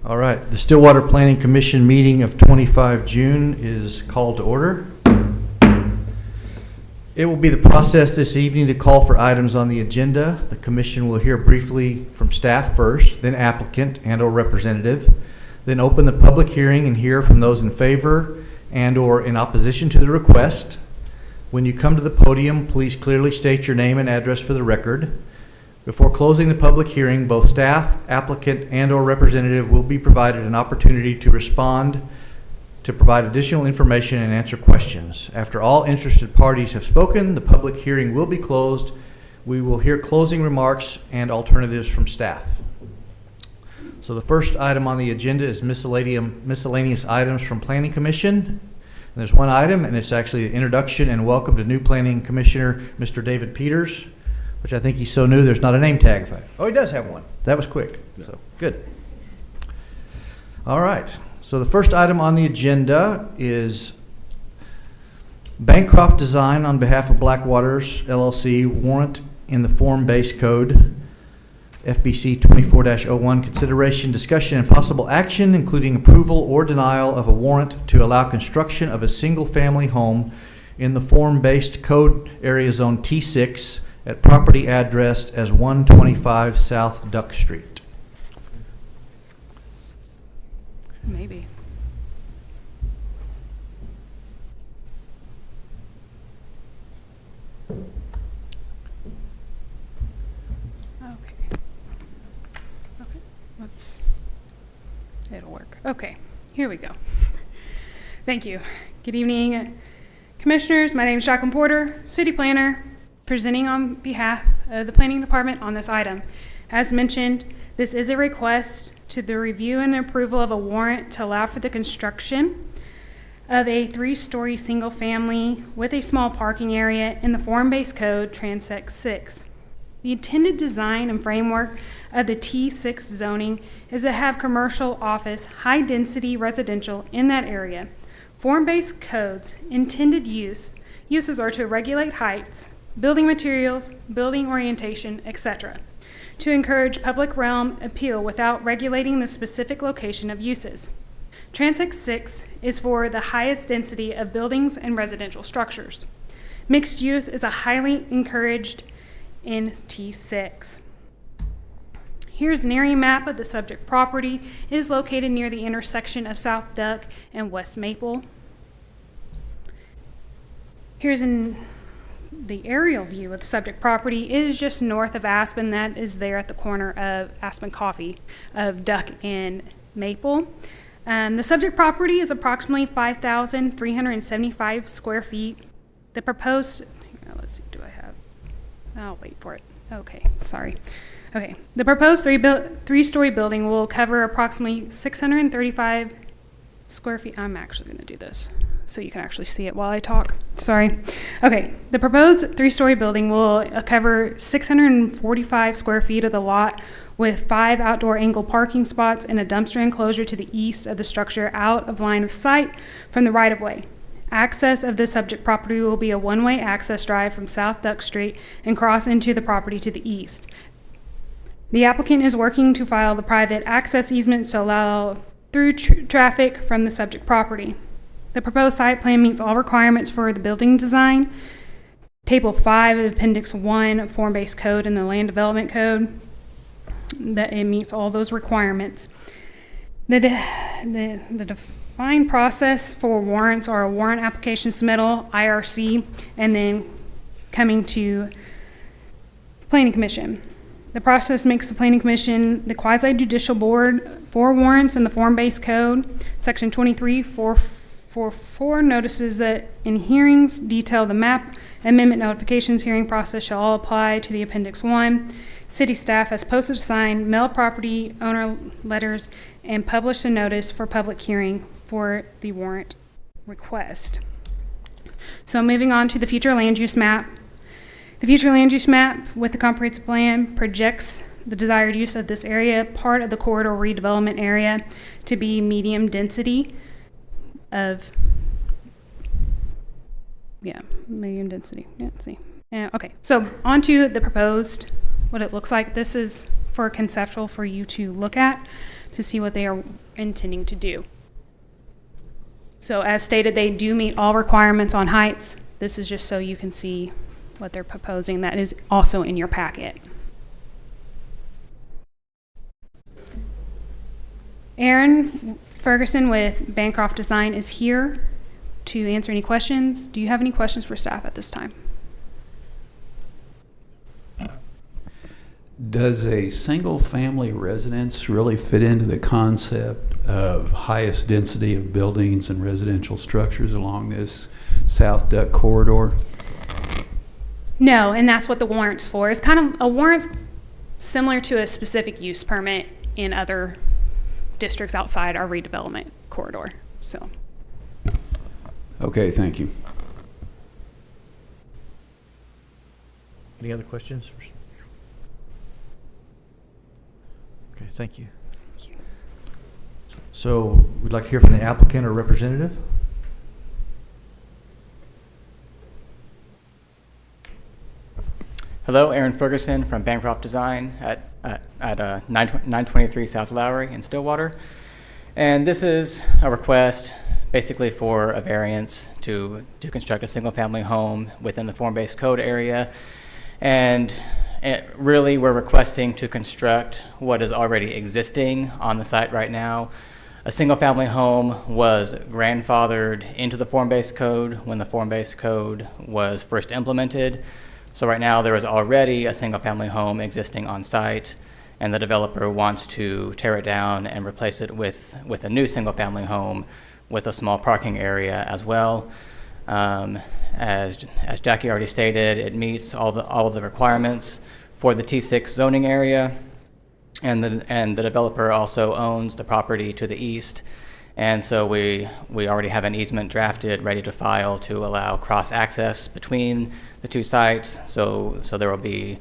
All right, the Stillwater Planning Commission meeting of 25 June is called to order. It will be the process this evening to call for items on the agenda. The commission will hear briefly from staff first, then applicant and/or representative, then open the public hearing and hear from those in favor and/or in opposition to the request. When you come to the podium, please clearly state your name and address for the record. Before closing the public hearing, both staff, applicant, and/or representative will be provided an opportunity to respond, to provide additional information and answer questions. After all interested parties have spoken, the public hearing will be closed. We will hear closing remarks and alternatives from staff. So the first item on the agenda is miscellaneous items from Planning Commission. And there's one item, and it's actually the introduction and welcome to new Planning Commissioner, Mr. David Peters, which I think he's so new there's not a name tag for it. Oh, he does have one. That was quick. So good. All right. So the first item on the agenda is Bancroft Design on behalf of Blackwaters LLC warrant in the form-based code FBC 24-01 consideration, discussion, and possible action, including approval or denial of a warrant to allow construction of a single-family home in the form-based code area zone T6 at property addressed as 125 South Duck Street. Maybe. It'll work. Okay, here we go. Thank you. Good evening, commissioners. My name is Jacqueline Porter, city planner, presenting on behalf of the planning department on this item. As mentioned, this is a request to the review and approval of a warrant to allow for the construction of a 3-story single family with a small parking area in the form-based code Transect 6. The intended design and framework of the T6 zoning is to have commercial, office, high-density residential in that area. Form-based codes intended uses are to regulate heights, building materials, building orientation, etc., to encourage public realm appeal without regulating the specific location of uses. Transect 6 is for the highest density of buildings and residential structures. Mixed use is a highly encouraged in T6. Here's an area map of the subject property. It is located near the intersection of South Duck and West Maple. Here's the aerial view of the subject property. It is just north of Aspen. That is there at the corner of Aspen Coffee of Duck and Maple. The subject property is approximately 5,375 square feet. The proposed, let's see, do I have? I'll wait for it. Okay, sorry. Okay, the proposed three-story building will cover approximately 635 square feet. I'm actually going to do this so you can actually see it while I talk. Sorry. Okay, the proposed 3-story building will cover 645 square feet of the lot with 5 outdoor angle parking spots and a dumpster enclosure to the east of the structure out of line of sight from the right-of-way. Access of the subject property will be a one-way access drive from South Duck Street and cross into the property to the east. The applicant is working to file the private access easements to allow through traffic from the subject property. The proposed site plan meets all requirements for the building design. Table 5 of Appendix 1 Form-Based Code and the Land Development Code, that it meets all those requirements. The defined process for warrants are a warrant application submittal, IRC, and then coming to Planning Commission. The process makes the Planning Commission the quasi-judicial board for warrants in the form-based code. Section 23.444 notices that in hearings detail the map amendment notifications hearing process shall all apply to the Appendix 1. City staff has posted a sign, mail property owner letters, and published a notice for public hearing for the warrant request. So moving on to the future land use map. The future land use map with the comprehensive plan projects the desired use of this area, part of the corridor redevelopment area, to be medium density of, medium density. Let's see. Okay, so onto the proposed, what it looks like. This is for conceptual for you to look at to see what they are intending to do. So as stated, they do meet all requirements on heights. This is just so you can see what they're proposing. That is also in your packet. Aaron Ferguson with Bancroft Design is here to answer any questions. Do you have any questions for staff at this time? Does a single-family residence really fit into the concept of highest density of buildings and residential structures along this South Duck corridor? No, and that's what the warrant's for. It's kind of a warrant's similar to a specific use permit in other districts outside our redevelopment corridor. So, Okay, thank you. Any other questions? Okay, thank you. So we'd like to hear from the applicant or representative. Hello, Aaron Ferguson from Bancroft Design at 923 South Lowry in Stillwater. And this is a request basically for a variance to construct a single-family home within the form-based code area. And really, we're requesting to construct what is already existing on the site right now. A single-family home was grandfathered into the form-based code when the form-based code was first implemented. So right now, there is already a single-family home existing on site, and the developer wants to tear it down and replace it with a new single-family home with a small parking area as well. As Jackie already stated, it meets all of the requirements for the T6 zoning area, and the developer also owns the property to the east, and so we already have an easement drafted, ready to file to allow cross-access between the two sites. So there will be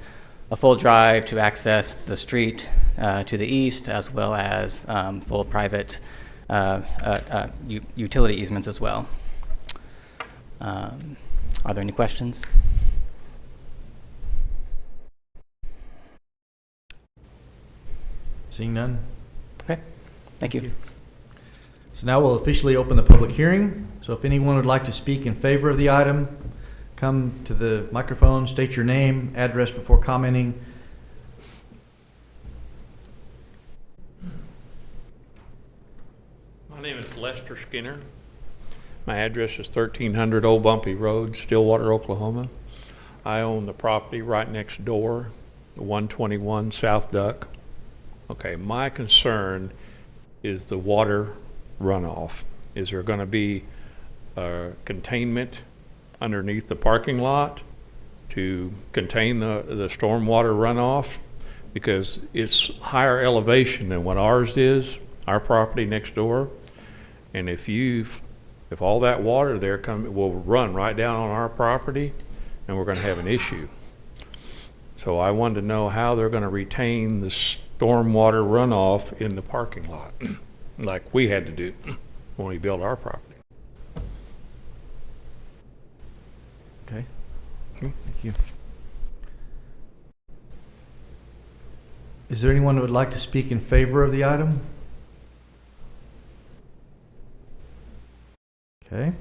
a full drive to access the street to the east, as well as full private utility easements as well. Are there any questions? Seeing none. Okay, thank you. So now we'll officially open the public hearing. So if anyone would like to speak in favor of the item, come to the microphone, state your name, address before commenting. My name is Lester Skinner. My address is 1300 Old Bumpy Road, Stillwater, Oklahoma. I own the property right next door, 121 South Duck. Okay, my concern is the water runoff. Is there going to be containment underneath the parking lot to contain the stormwater runoff? Because it's higher elevation than what ours is, our property next door. And if all that water there will run right down on our property, and we're going to have an issue. So I wanted to know how they're going to retain the stormwater runoff in the parking lot, like we had to do when we built our property. Okay. Thank you. Is there anyone who would like to speak in favor of the item? Okay.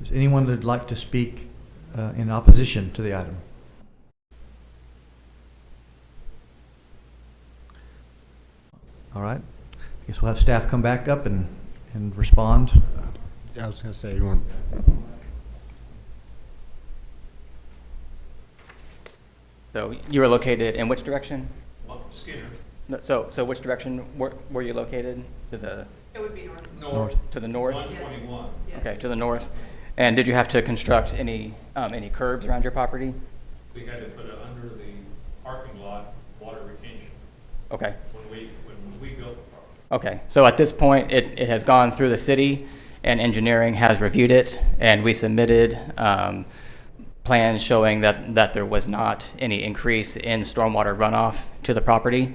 Is anyone that would like to speak in opposition to the item? All right. I guess we'll have staff come back up and respond. I was going to say, you want. So you were located in which direction? Skinner. No, so which direction were you located? To the It would be north. North. to the north? 121. Yes. Okay, to the north. And did you have to construct any curbs around your property? We had to put it under the parking lot water retention Okay. when we built the property. Okay, so at this point, it has gone through the city, and engineering has reviewed it, and we submitted plans showing that there was not any increase in stormwater runoff to the property.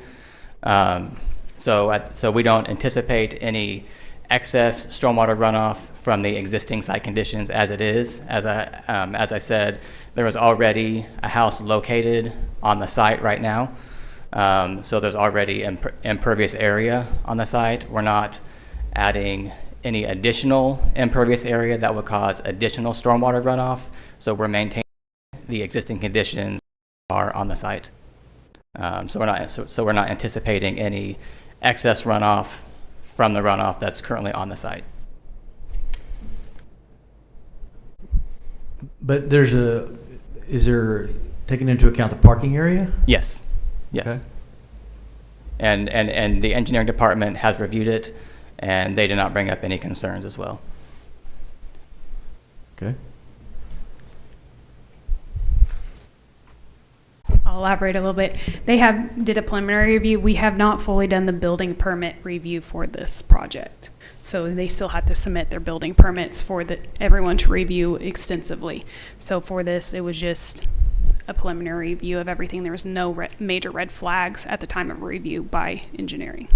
So we don't anticipate any excess stormwater runoff from the existing site conditions as it is. As I said, there is already a house located on the site right now. So there's already impervious area on the site. We're not adding any additional impervious area that would cause additional stormwater runoff. So we're maintaining the existing conditions are on the site. So we're not anticipating any excess runoff from the runoff that's currently on the site. But is there taking into account the parking area? Yes, yes. Okay. And the engineering department has reviewed it, and they did not bring up any concerns as well. Okay. I'll elaborate a little bit. They did a preliminary review. We have not fully done the building permit review for this project. So they still have to submit their building permits for everyone to review extensively. So for this, it was just a preliminary review of everything. There was no major red flags at the time of review by engineering.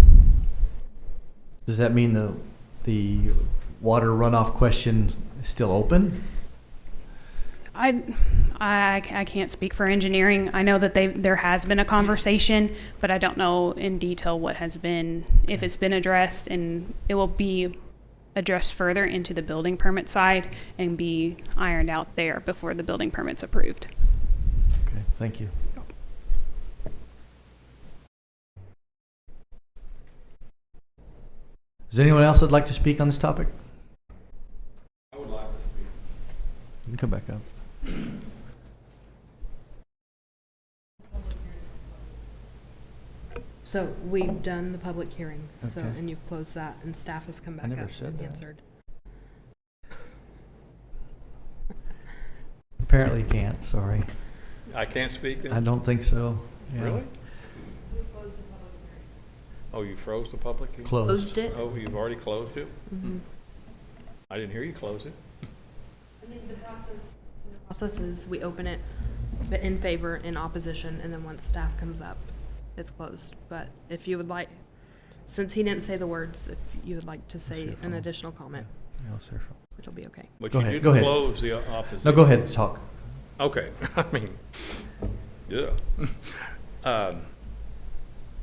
Does that mean the water runoff question is still open? I can't speak for engineering. I know that there has been a conversation, but I don't know in detail what has been, if it's been addressed, and it will be addressed further into the building permit side and be ironed out there before the building permit's approved. Okay, thank you. Is there anyone else that'd like to speak on this topic? I would like to speak. You can come back up. So we've done the public hearing, so, Okay. and you've closed that, and staff has come I back never up said and that. answered. Apparently you can't, sorry. I can't speak then? I don't think so. Yeah. Really? Oh, you froze the public hearing? Closed. Closed it? Oh, you've already closed it? Mhm. I didn't hear you close it. I mean, the process is we open it, but in favor, in opposition, and then once staff comes up, it's closed. But if you would like, since he didn't say the words, if you would like to Let's say hear an from him. additional comment, Yeah, let's hear from- which will be okay. But Go you ahead, did go ahead. close the opposition. No, go ahead and talk. Okay, I mean, yeah.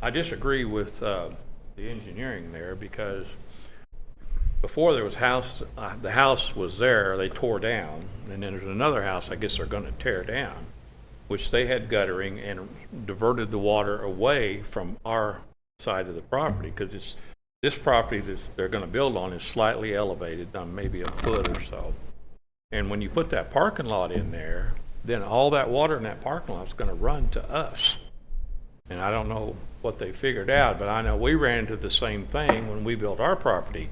I disagree with the engineering there because before there was the house was there, they tore down, and then there's another house I guess they're gonna tear down, which they had guttering and diverted the water away from our side of the property, because this property that they're gonna build on is slightly elevated, maybe a foot or so. And when you put that parking lot in there, then all that water in that parking lot is going to run to us. And I don't know what they figured out, but I know we ran into the same thing when we built our property.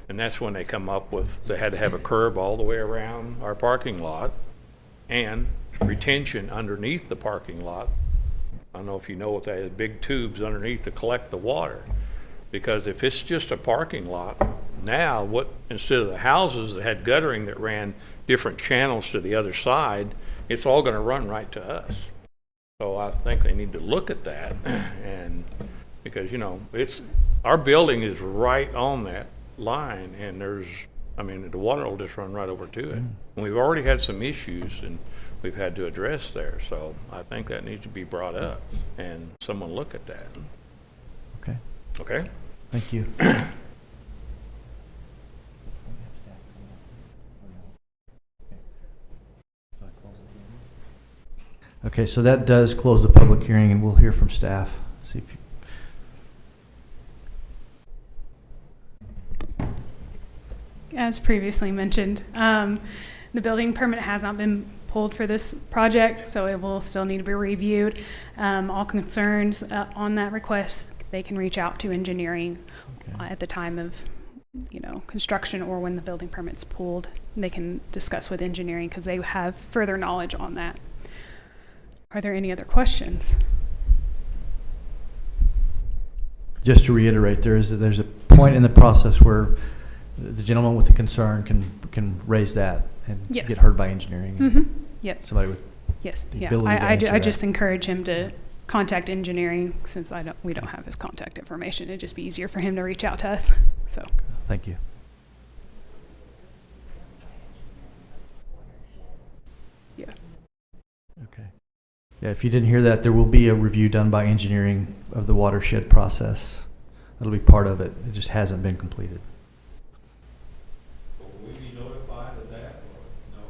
And that's when they come up with, they had to have a curb all the way around our parking lot and retention underneath the parking lot. I don't know if you know what that is, big tubes underneath to collect the water. Because if it's just a parking lot, now instead of the houses that had guttering that ran different channels to the other side, it's all going to run right to us. So I think they need to look at that, and because our building is right on that line, and the water will just run right over to it. And we've already had some issues, and we've had to address there. So I think that needs to be brought up, and someone look at that. Okay, Okay. thank you. Okay, so that does close the public hearing, and we'll hear from staff. See if As previously mentioned, the building permit has not been pulled for this project, so it will still need to be reviewed. All concerns on that request, they can reach out to engineering Okay. at the time of, construction or when the building permit's pulled. They can discuss with engineering because they have further knowledge on that. Are there any other questions? Just to reiterate, there's a point in the process where the gentleman with the concern can raise that and Yes. get heard by engineering. And Mm-hmm. Yep. somebody with Yes. the Yeah. ability to I answer that. just encourage him to contact engineering since we don't have his contact information. It'd just be easier for him to reach out to us. So. Thank you. Yeah. Okay. Yeah, if you didn't hear that, there will be a review done by engineering of the watershed process. That'll be part of it. It just hasn't been completed. Will we be notified of that or no?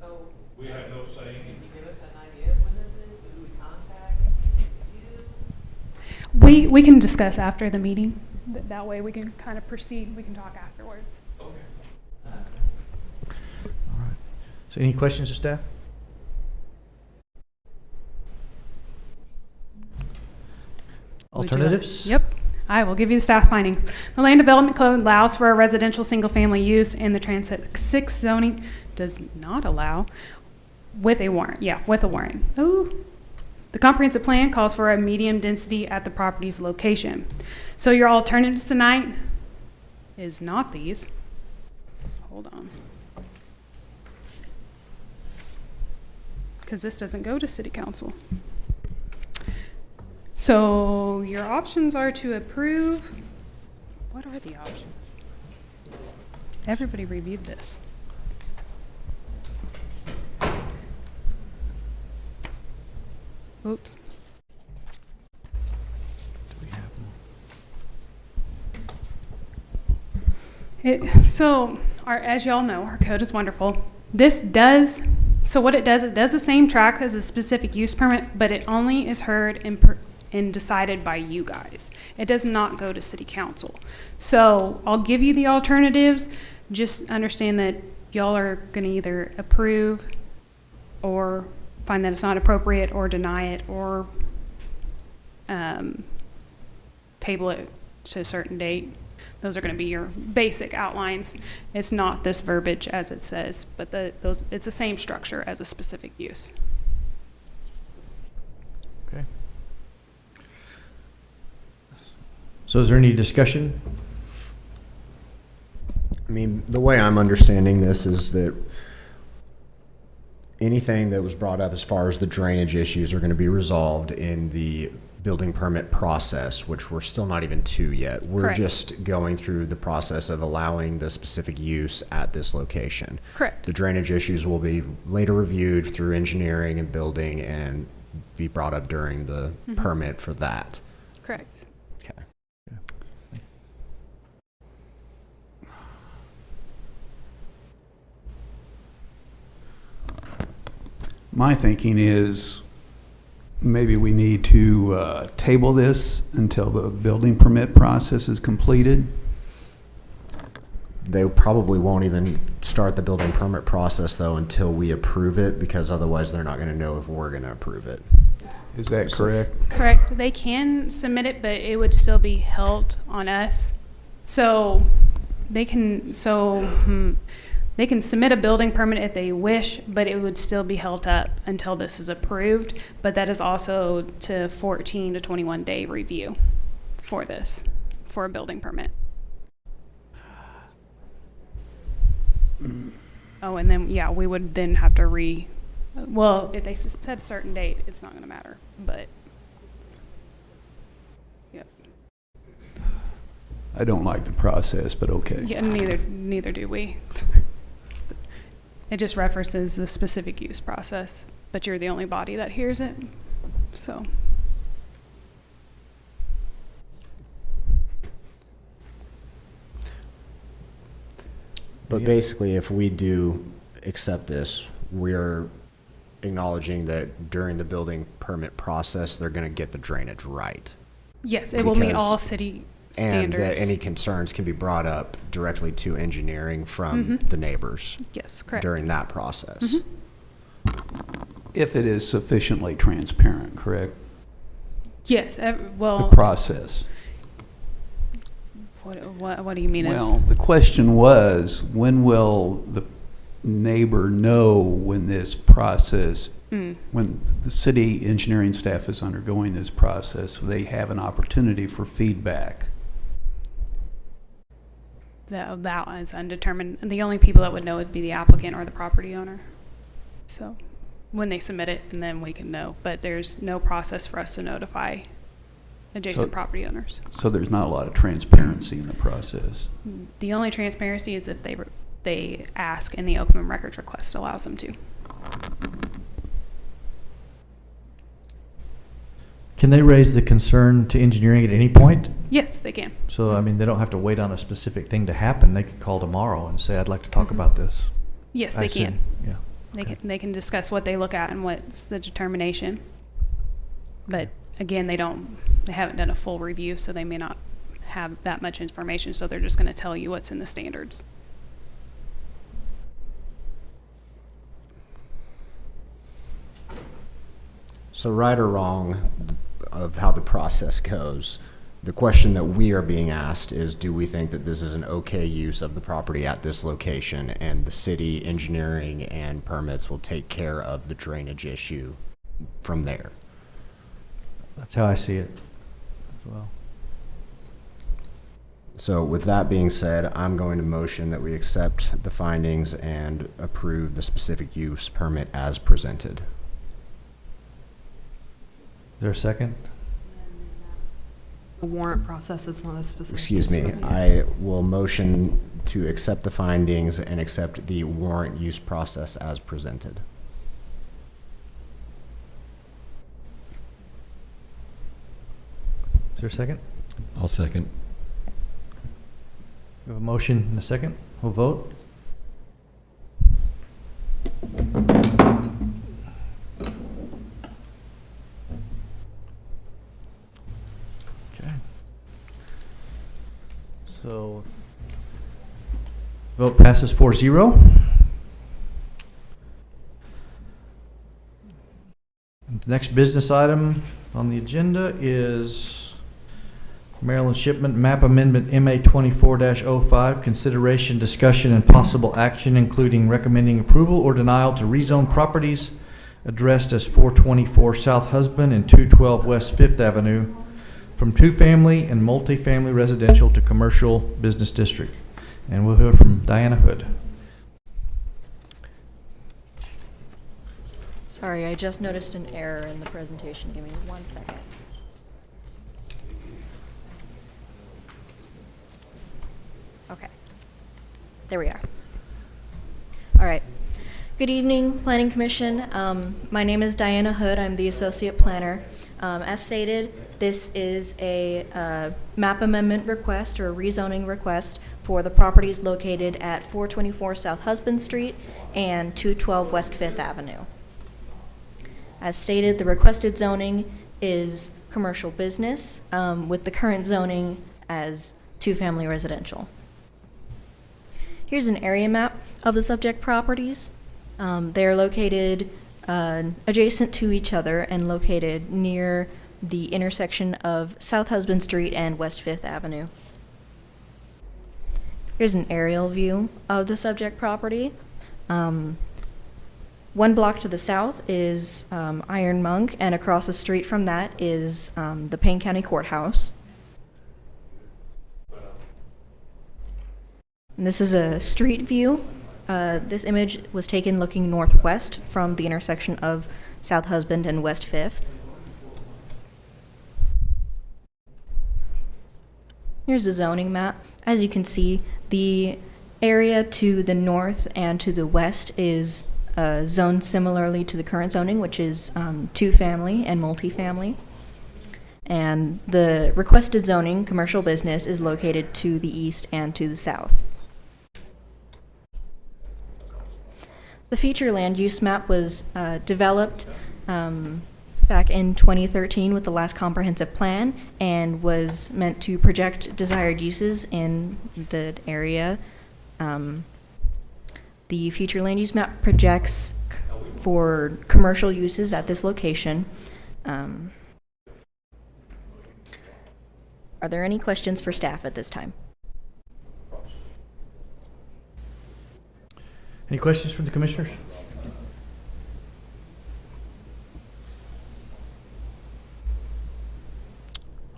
So, We have no say can in you give us an idea of when this is? Who do we contact? Is it you? We can discuss after the meeting. That way we can kind of proceed. We can talk afterwards. Okay. All right. So any questions of staff? Would you like- Alternatives? Yep. I will give you the staff's finding. The land development code allows for a residential single-family use, and the Transit 6 zoning does not allow with a warrant. Yeah, with a warrant. Ooh. The comprehensive plan calls for a medium density at the property's location. So your alternatives tonight is not these. Hold on. Because this doesn't go to city council. So your options are to approve. What are the options? Everybody reviewed this. Oops. Do we have them? So, as y'all know, our code is wonderful. So what it does the same track as a specific use permit, but it only is heard and decided by you guys. It does not go to city council. So I'll give you the alternatives. Just understand that y'all are going to either approve or find that it's not appropriate or deny it or table it to a certain date. Those are going to be your basic outlines. It's not this verbiage as it says, but it's the same structure as a specific use. Okay. So is there any discussion? I mean, the way I'm understanding this is that anything that was brought up as far as the drainage issues are going to be resolved in the building permit process, which we're still not even to yet. We're Correct. just going through the process of allowing the specific use at this location. Correct. The drainage issues will be later reviewed through engineering and building and be brought up during the permit for that. Correct. Okay. My thinking is maybe we need to table this until the building permit process is completed. They probably won't even start the building permit process though until we approve it, because otherwise they're not going to know if we're going to approve it. Is that correct? Correct. They can submit it, but it would still be held on us. So they can they can submit a building permit if they wish, but it would still be held up until this is approved. But that is also to 14 to 21 day review for this, for a building permit. Oh, and then, yeah, we would then have to well, if they set a certain date, it's not going to matter, but, yep. I don't like the process, but okay. Yeah, neither do we. It just references the specific use process, but you're the only body that hears it, so. But basically, if we do accept this, we're acknowledging that during the building permit process, they're going to get the drainage right. Yes, it will meet Because- all city And that standards. any concerns can be brought up directly to engineering from the neighbors Yes, correct. during that process. If it is sufficiently transparent, correct? Yes, The well, process. what do you mean? Well, the question was, when will the neighbor know when this process, when the city engineering staff is undergoing this process, they have an opportunity for feedback? That is undetermined. The only people that would know would be the applicant or the property owner. So when they submit it, and then we can know. But there's no process for us to notify adjacent So- property owners. So there's not a lot of transparency in the process. The only transparency is if they ask, and the open records request allows them to. Can they raise the concern to engineering at any point? Yes, they can. So, I mean, they don't have to wait on a specific thing to happen. They could call tomorrow and say, I'd like to talk about this. Yes, I they assume. can. Yeah. They can discuss what they look at and what's the determination. But again, they haven't done a full review, so they may not have that much information, so they're just going to tell you what's in the standards. So right or wrong of how the process goes, the question that we are being asked is, do we think that this is an okay use of the property at this location, and the city engineering and permits will take care of the drainage issue from there? That's how I see it as well. So with that being said, I'm going to motion that we accept the findings and approve the specific use permit as presented. Is there a second? The warrant process is not a specific. Excuse me, I will motion to accept the findings and accept the warrant use process as presented. Is there a second? I'll second. We have a motion and a second. We'll vote. Okay. So, vote passes 4-0. The next business item on the agenda is Maryland Shipment Map Amendment MA 24-05, consideration, discussion, and possible action, including recommending approval or denial to rezone properties addressed as 424 South Husband and 212 West Fifth Avenue from two-family and multifamily residential to commercial business district. And we'll hear from Diana Hood. Sorry, I just noticed an error in the presentation. Give me 1 second. Okay. There we are. All right. Good evening, Planning Commission. My name is Diana Hood. I'm the Associate Planner. As stated, this is a map amendment request or a rezoning request for the properties located at 424 South Husband Street and 212 West Fifth Avenue. As stated, the requested zoning is commercial business, with the current zoning as two-family residential. Here's an area map of the subject properties. They're located adjacent to each other and located near the intersection of South Husband Street and West Fifth Avenue. Here's an aerial view of the subject property. One block to the south is Iron Monk, and across the street from that is the Payne County Courthouse. And this is a street view. This image was taken looking northwest from the intersection of South Husband and West Fifth. Here's the zoning map. As you can see, the area to the north and to the west is zoned similarly to the current zoning, which is two-family and multifamily. And the requested zoning, commercial business, is located to the east and to the south. The future land use map was developed back in 2013 with the last comprehensive plan and was meant to project desired uses in the area. The future land use map projects for commercial uses at this location. Are there any questions for staff at this time? Any questions from the commissioners?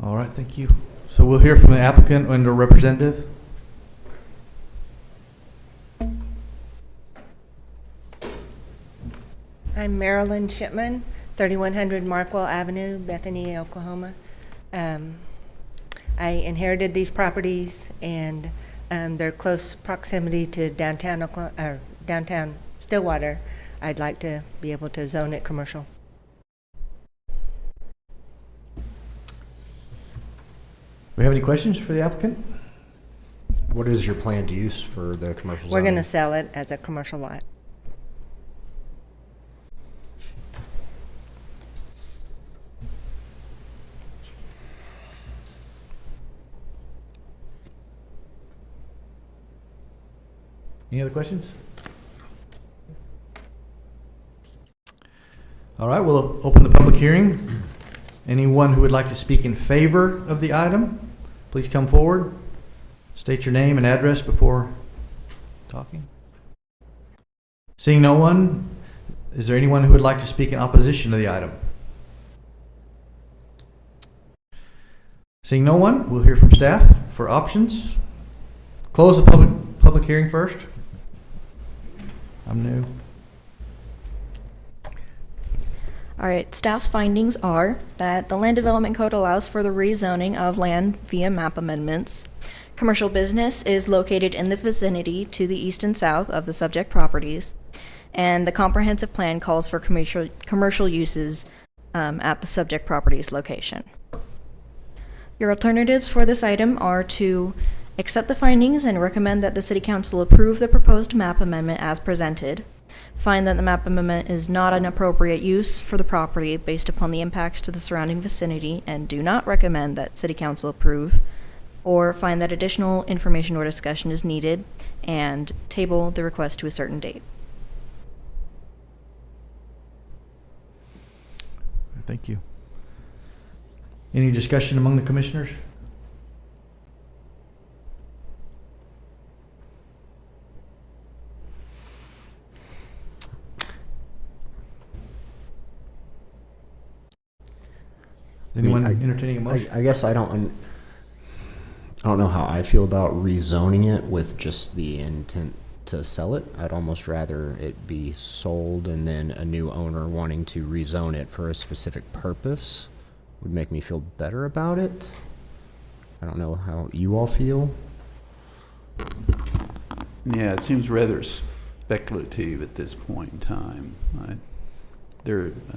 All right, thank you. So we'll hear from the applicant and a representative. I'm Marilyn Shipman, 3100 Markwell Avenue, Bethany, Oklahoma. I inherited these properties, and their close proximity to downtown Stillwater. I'd like to be able to zone it commercial. we have any questions for the applicant? What is your planned use for the commercial We're zoning? going to sell it as a commercial lot. Any other questions? All right, we'll open the public hearing. Anyone who would like to speak in favor of the item, please come forward. State your name and address before talking. Seeing no one, is there anyone who would like to speak in opposition to the item? Seeing no one, we'll hear from staff for options. Close the public hearing first. I'm new. All right, staff's findings are that the Land Development Code allows for the rezoning of land via map amendments. Commercial business is located in the vicinity to the east and south of the subject properties, and the comprehensive plan calls for commercial uses at the subject property's location. Your alternatives for this item are to accept the findings and recommend that the City Council approve the proposed map amendment as presented, find that the map amendment is not an appropriate use for the property based upon the impacts to the surrounding vicinity and do not recommend that City Council approve, or find that additional information or discussion is needed and table the request to a certain date. Thank you. Any discussion among the commissioners? Is anyone entertaining a motion? I guess I don't know how I feel about rezoning it with just the intent to sell it. I'd almost rather it be sold and then a new owner wanting to rezone it for a specific purpose would make me feel better about it. I don't know how you all feel. Yeah, it seems rather speculative at this point in time. I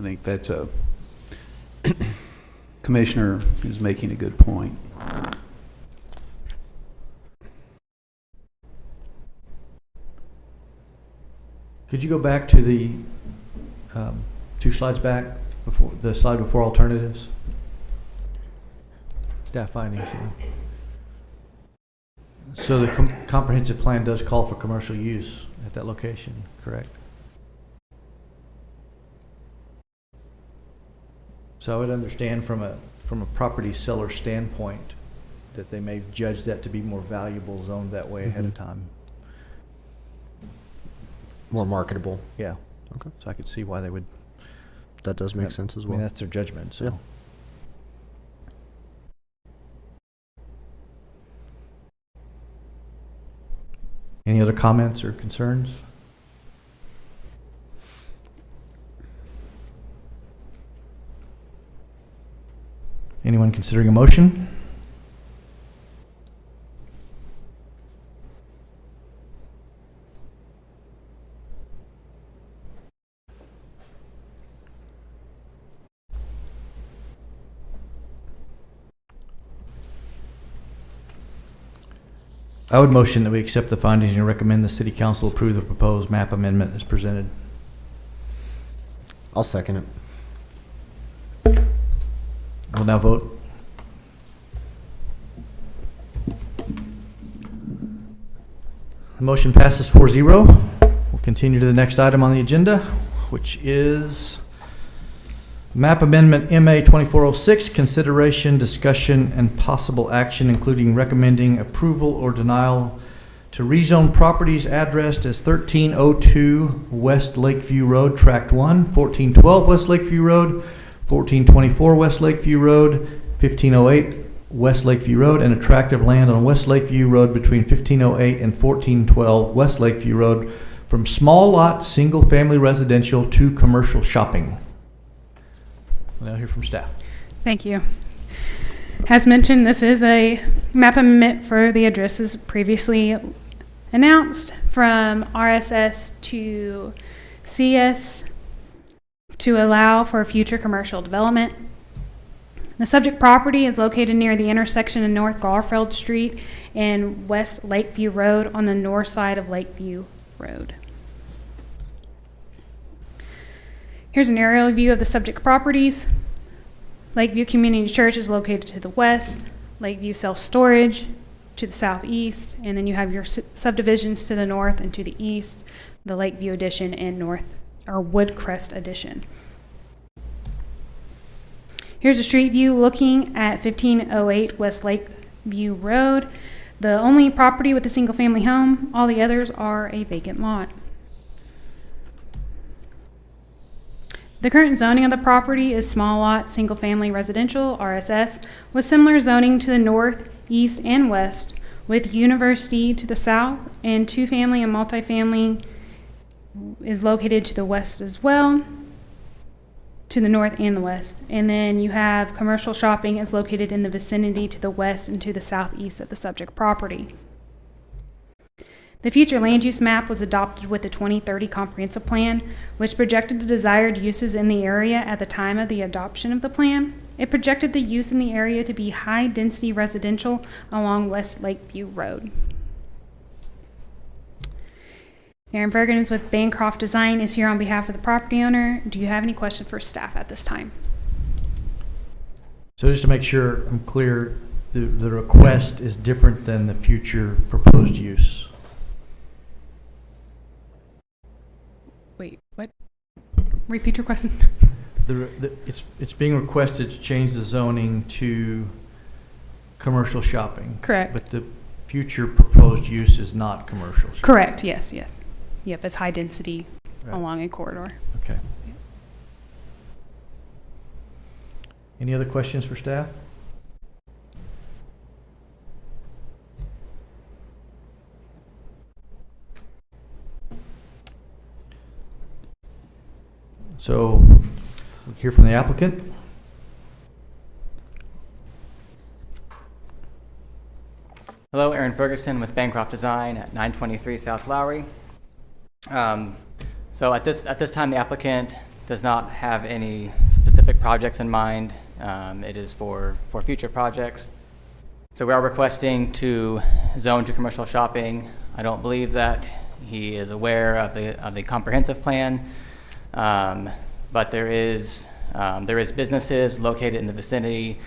think that's a Commissioner is making a good point. Could you go back to the 2 slides back, before the slide before alternatives? Staff findings. Yeah. So the comprehensive plan does call for commercial use at that location, correct? So I would understand from a property seller standpoint that they may judge that to be more valuable zoned that way ahead of time. More marketable. Yeah. Okay. So I could see why they would. That does make sense as I mean, well. that's their judgment. So. Yeah. Any other comments or concerns? Anyone considering a motion? I would motion that we accept the findings and recommend the City Council approve the proposed map amendment as presented. I'll second it. We'll now vote. The motion passes 4-0. We'll continue to the next item on the agenda, which is map amendment MA 2406, consideration, discussion, and possible action, including recommending approval or denial to rezone properties addressed as 1302 West Lakeview Road, Tract 1, 1412 West Lakeview Road, 1424 West Lakeview Road, 1508 West Lakeview Road, and a tract of land on West Lakeview Road between 1508 and 1412 West Lakeview Road from small lot, single-family residential to commercial shopping. We'll now hear from staff. Thank you. As mentioned, this is a map amendment for the addresses previously announced from RSS to CS to allow for future commercial development. The subject property is located near the intersection of North Garfield Street and West Lakeview Road on the north side of Lakeview Road. Here's an aerial view of the subject properties. Lakeview Community Church is located to the west, Lakeview Self-Storage to the southeast, and then you have your subdivisions to the north and to the east, the Lakeview Addition and Woodcrest Addition. Here's a street view looking at 1508 West Lakeview Road. The only property with a single-family home, all the others are a vacant lot. The current zoning of the property is small lot, single-family residential, RSS, with similar zoning to the north, east, and west, with university to the south, and two-family and multifamily is located to the west as well, to the north and the west. And then you have commercial shopping is located in the vicinity to the west and to the southeast of the subject property. The future land use map was adopted with the 2030 comprehensive plan, which projected the desired uses in the area at the time of the adoption of the plan. It projected the use in the area to be high-density residential along West Lakeview Road. Aaron Bergens with Bancroft Design is here on behalf of the property owner. Do you have any questions for staff at this time? So just to make sure I'm clear, the request is different than the future proposed use. Wait, what? Repeat your question. It's being requested to change the zoning to commercial shopping. Correct. But the future proposed use is not commercial. Correct, yes. Yep, it's high density Right. along a corridor. Okay. Any other questions for staff? So, we'll hear from the applicant. Hello, Aaron Ferguson with Bancroft Design at 923 South Lowry. So at this time, the applicant does not have any specific projects in mind. It is for future projects. So we are requesting to zone to commercial shopping. I don't believe that he is aware of the comprehensive plan, but there is businesses located in the vicinity.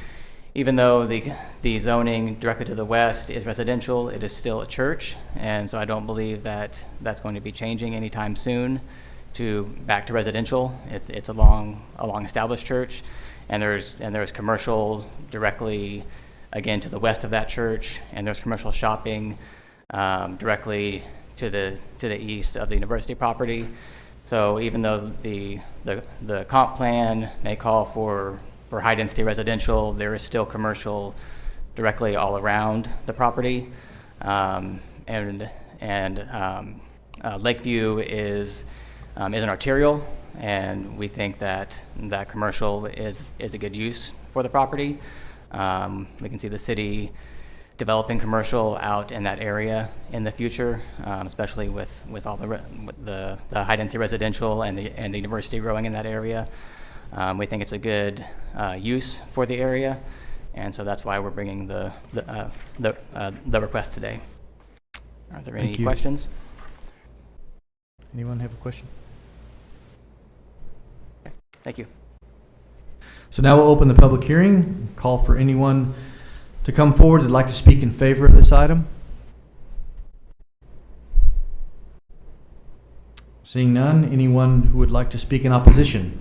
Even though the zoning directly to the west is residential, it is still a church, and so I don't believe that that's going to be changing anytime soon back to residential. It's a long established church, and there's commercial directly again to the west of that church, and there's commercial shopping directly to the east of the university property. So even though the comp plan may call for high-density residential, there is still commercial directly all around the property. Lakeview is an arterial, and we think that commercial is a good use for the property. We can see the city developing commercial out in that area in the future, especially with all the high-density residential and the university growing in that area. We think it's a good use for the area, and so that's why we're bringing the request today. Are there any questions? Anyone have a question? Okay. Thank you. So now we'll open the public hearing. Call for anyone to come forward that'd like to speak in favor of this item. Seeing none, anyone who would like to speak in opposition?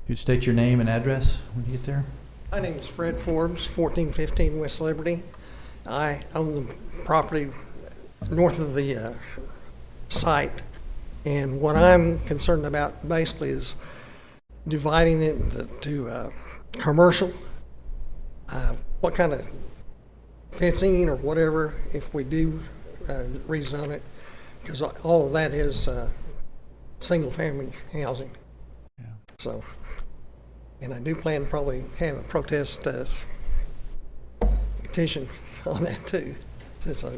Could you state your name and address when you get there? My name is Fred Forbes, 1415 West Liberty. I own the property north of the site, and what I'm concerned about basically is dividing it to commercial. What kind of fencing or whatever, if we do rezone it, because all of that is single-family housing. Yeah. So, and I do plan to probably have a protest petition on that too, since I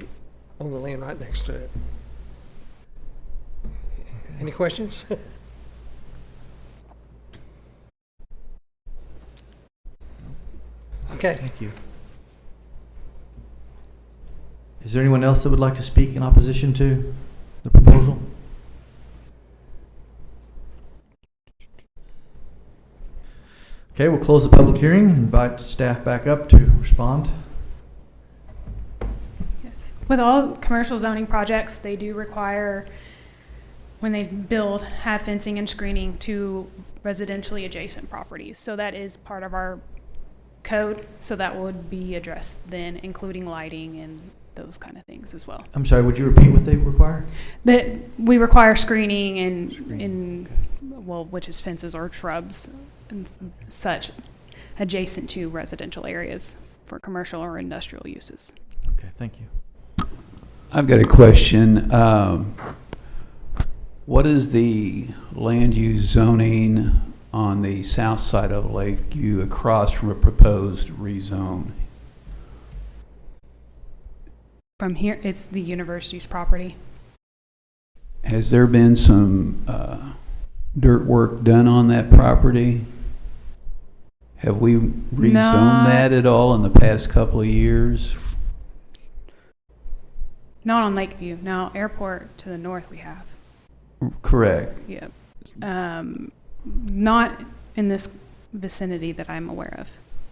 own the land right next to it. Any questions? Okay. Thank you. Is there anyone else that would like to speak in opposition to the proposal? Okay, we'll close the public hearing and invite staff back up to respond. Yes. With all commercial zoning projects, they do require, when they build, have fencing and screening to residentially adjacent properties. So that is part of our code. So that would be addressed then, including lighting and those kind of things as well. I'm sorry, would you repeat what they require? That we require screening and well, which is fences or shrubs and such adjacent to residential areas for commercial or industrial uses. Okay, thank you. I've got a question. What is the land use zoning on the south side of Lakeview across from a proposed rezone? From here, it's the university's property. Has there been some dirt work done on that property? Have we rezoned that at all in the past couple of years? Not on Lakeview. Now, airport to the north we have. Correct. Yep. Not in this vicinity that I'm aware of.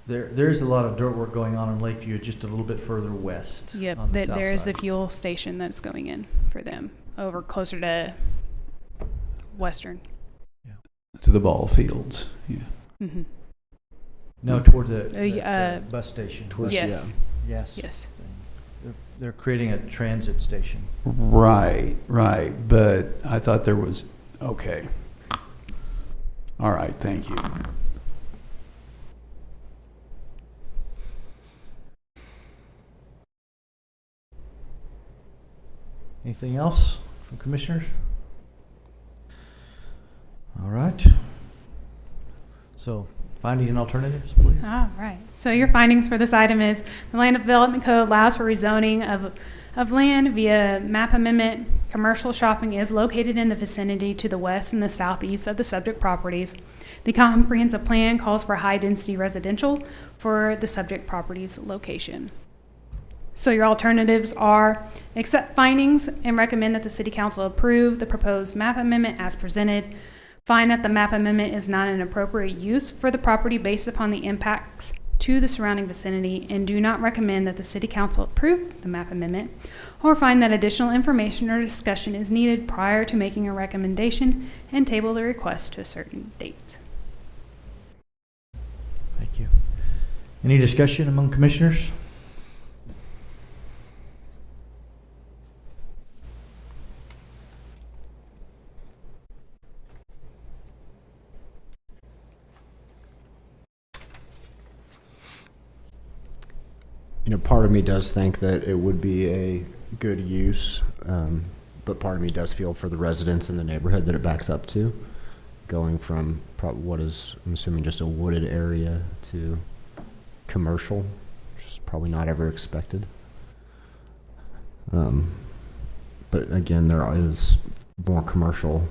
There's a lot of dirt work going on in Lakeview, just a little bit further west. Yep. On the south There's side. the fuel station that's going in for them over closer to Western. To the ball fields, yeah. Mm-hmm. No, toward the bus station. Yes. Yes. Yes. They're creating a transit station. Right, but I thought there was, okay. All right, thank you. Anything else from commissioners? All right. So, findings and alternatives, please. All right. So your findings for this item is the Land Development Code allows for rezoning of land via map amendment. Commercial shopping is located in the vicinity to the west and the southeast of the subject properties. The comprehensive plan calls for high-density residential for the subject property's location. So your alternatives are accept findings and recommend that the City Council approve the proposed map amendment as presented. Find that the map amendment is not an appropriate use for the property based upon the impacts to the surrounding vicinity, and do not recommend that the City Council approve the map amendment, or find that additional information or discussion is needed prior to making a recommendation and table the request to a certain date. Thank you. Any discussion among commissioners? Part of me does think that it would be a good use, but part of me does feel for the residents in the neighborhood that it backs up to, going from what is, I'm assuming, just a wooded area to commercial, which is probably not ever expected. But again, there is more commercial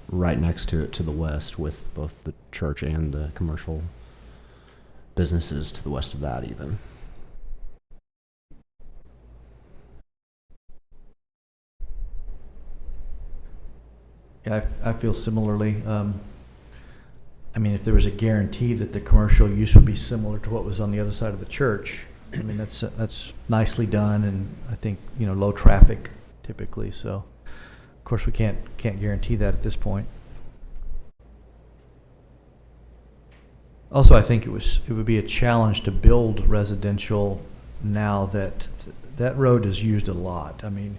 right next to it to the west, with both the church and the commercial businesses to the west of that even. Yeah, I feel similarly. I mean, if there was a guarantee that the commercial use would be similar to what was on the other side of the church, I mean, that's nicely done, and I think, low traffic typically. So, of course, we can't guarantee that at this point. Also, I think it would be a challenge to build residential now that that road is used a lot. I mean,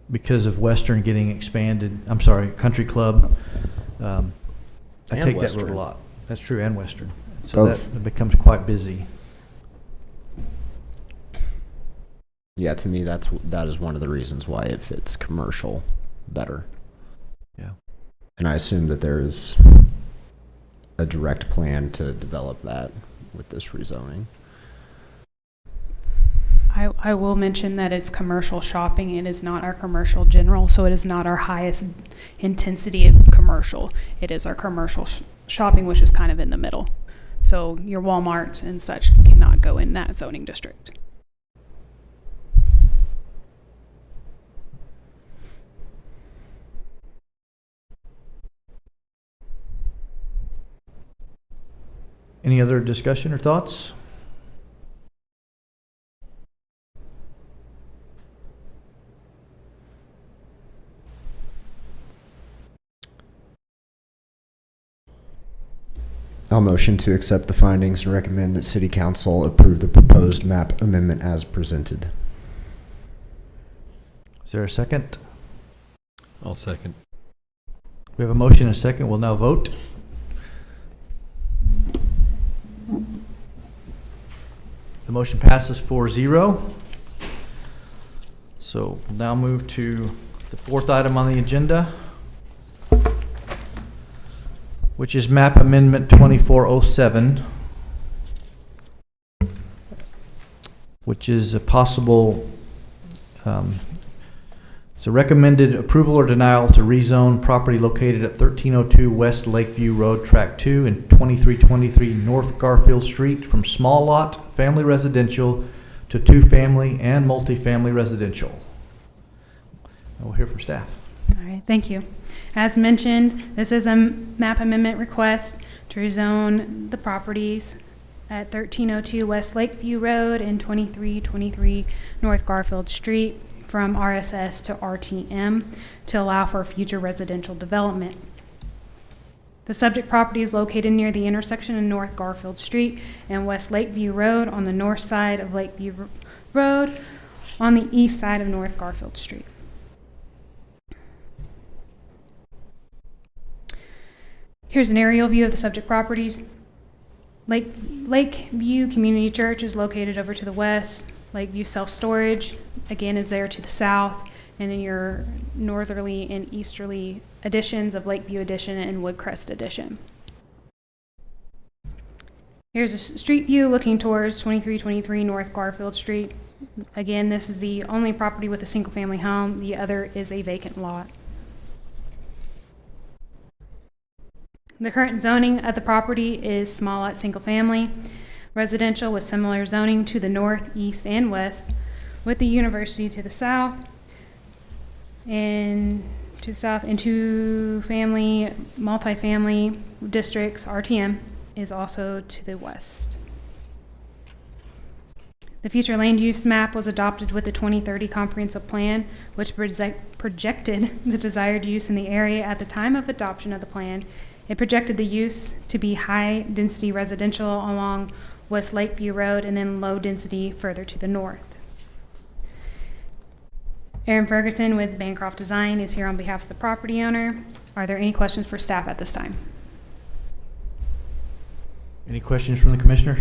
because of Western getting expanded, Country Club, I take that road a lot. That's true, and Western. So Both. that becomes quite busy. Yeah, to me, that is one of the reasons why it fits commercial better. Yeah. And I assume that there is a direct plan to develop that with this rezoning. I will mention that it's commercial shopping. It is not our commercial general, so it is not our highest intensity of commercial. It is our commercial shopping, which is kind of in the middle. So your Walmarts and such cannot go in that zoning district. Any other discussion or thoughts? I'll motion to accept the findings and recommend that City Council approve the proposed map amendment as presented. Is there a second? I'll second. We have a motion and a second. We'll now vote. The motion passes 4-0. So we'll now move to the fourth item on the agenda, which is map amendment 2407, which is a possible, it's a recommended approval or denial to rezone property located at 1302 West Lakeview Road, Track 2, and 2323 North Garfield Street from small lot family residential to two-family and multifamily residential. We'll hear from staff. All right, thank you. As mentioned, this is a map amendment request to rezone the properties at 1302 West Lakeview Road and 2323 North Garfield Street from RSS to RTM to allow for future residential development. The subject property is located near the intersection of North Garfield Street and West Lakeview Road on the north side of Lakeview Road on the east side of North Garfield Street. Here's an aerial view of the subject properties. Lakeview Community Church is located over to the west. Lakeview Self-Storage, again, is there to the south. And then your northerly and easterly additions of Lakeview Addition and Woodcrest Addition. Here's a street view looking towards 2323 North Garfield Street. Again, this is the only property with a single-family home. The other is a vacant lot. The current zoning of the property is small lot single family, residential with similar zoning to the north, east, and west, with the university to the south, and two-family, multifamily districts, RTM, is also to the west. The future land use map was adopted with the 2030 comprehensive plan, which projected the desired use in the area at the time of adoption of the plan. It projected the use to be high-density residential along West Lakeview Road and then low-density further to the north. Aaron Ferguson with Bancroft Design is here on behalf of the property owner. Are there any questions for staff at this time? Any questions from the commissioners?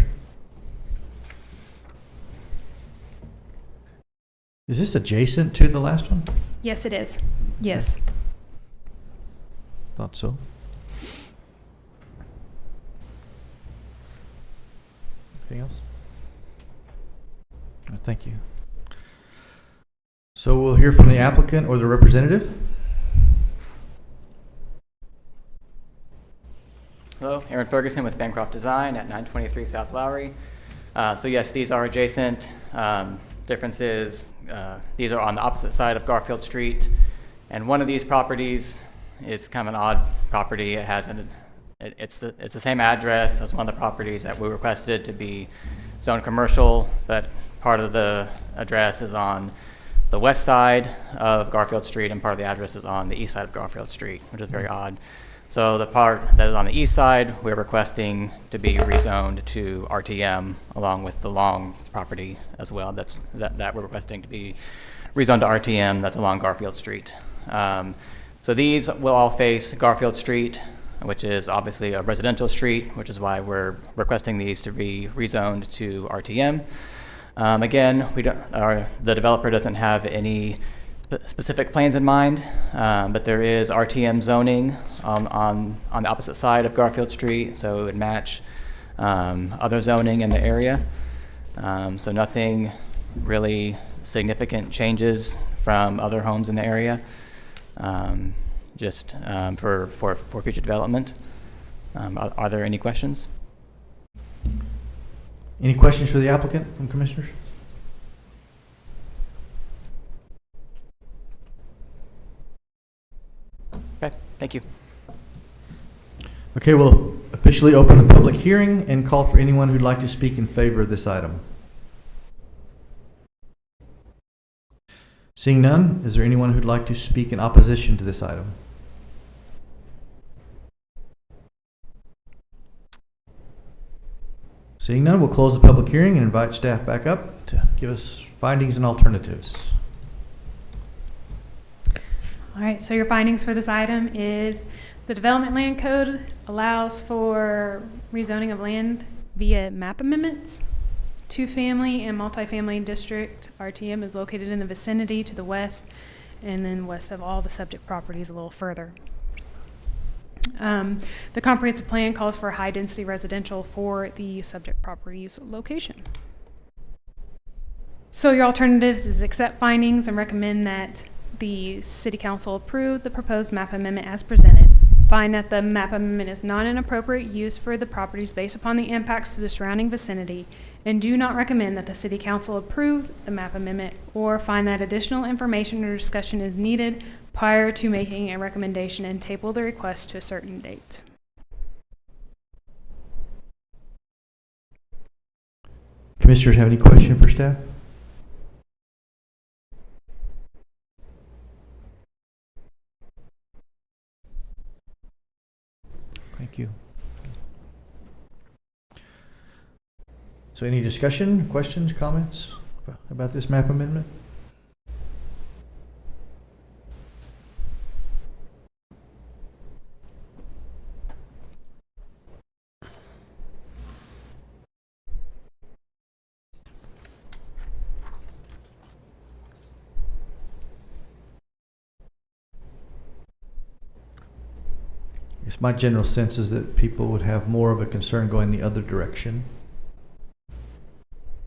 Is this adjacent to the last one? Yes, it is. Yes. Thought so. Anything else? Thank you. So we'll hear from the applicant or the representative. Hello, Aaron Ferguson with Bancroft Design at 923 South Lowry. So yes, these are adjacent. Differences, these are on the opposite side of Garfield Street, and one of these properties is kind of an odd property. It has it's the same address as one of the properties that we requested to be zoned commercial, but part of the address is on the west side of Garfield Street and part of the address is on the east side of Garfield Street, which is very odd. So the part that is on the east side, we're requesting to be rezoned to RTM along with the long property as well. That we're requesting to be rezoned to RTM, that's along Garfield Street. So these will all face Garfield Street, which is obviously a residential street, which is why we're requesting these to be rezoned to RTM. Again, the developer doesn't have any specific plans in mind, but there is RTM zoning on the opposite side of Garfield Street, so it would match other zoning in the area. So nothing really significant changes from other homes in the area, just for future development. Are there any questions? Any questions for the applicant from commissioners? Okay, thank you. Okay, we'll officially open the public hearing and call for anyone who'd like to speak in favor of this item. Seeing none, is there anyone who'd like to speak in opposition to this item? Seeing none, we'll close the public hearing and invite staff back up to give us findings and alternatives. All right, so your findings for this item is the Development Land Code allows for rezoning of land via map amendments. Two-family and multifamily district, RTM, is located in the vicinity to the west and then west of all the subject properties a little further. The comprehensive plan calls for high-density residential for the subject property's location. So your alternatives is accept findings and recommend that the City Council approve the proposed map amendment as presented. Find that the map amendment is not an appropriate use for the properties based upon the impacts to the surrounding vicinity, and do not recommend that the City Council approve the map amendment or find that additional information or discussion is needed prior to making a recommendation and table the request to a certain date. Commissioners have any question for staff? Thank you. So any discussion, questions, comments about this map amendment? It's my general sense is that people would have more of a concern going the other direction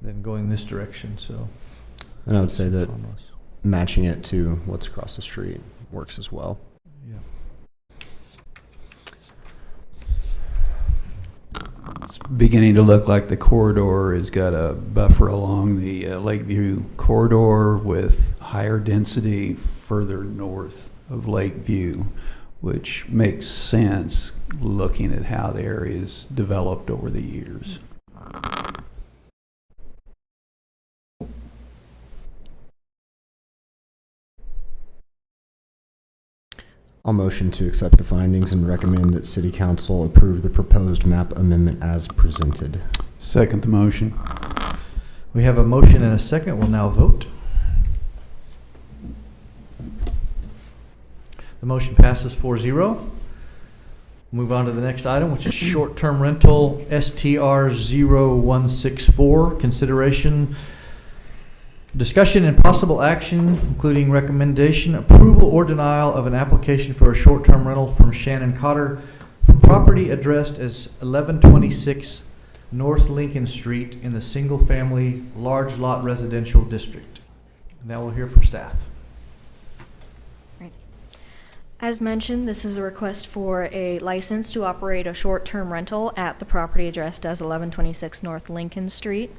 than going this direction, so. And I would say that matching it to what's across the street works as well. Yeah. It's beginning to look like the corridor has got a buffer along the Lakeview corridor with higher density further north of Lakeview, which makes sense looking at how the area's developed over the years. I'll motion to accept the findings and recommend that City Council approve the proposed map amendment as presented. Second the motion. We have a motion and a second. We'll now vote. The motion passes 4-0. Move on to the next item, which is short-term rental STR 0164. Consideration, discussion, and possible action, including recommendation, approval, or denial of an application for a short-term rental from Shannon Cotter for property addressed as 1126 North Lincoln Street in the single-family large lot residential district. Now we'll hear from staff. As mentioned, this is a request for a license to operate a short-term rental at the property addressed as 1126 North Lincoln Street.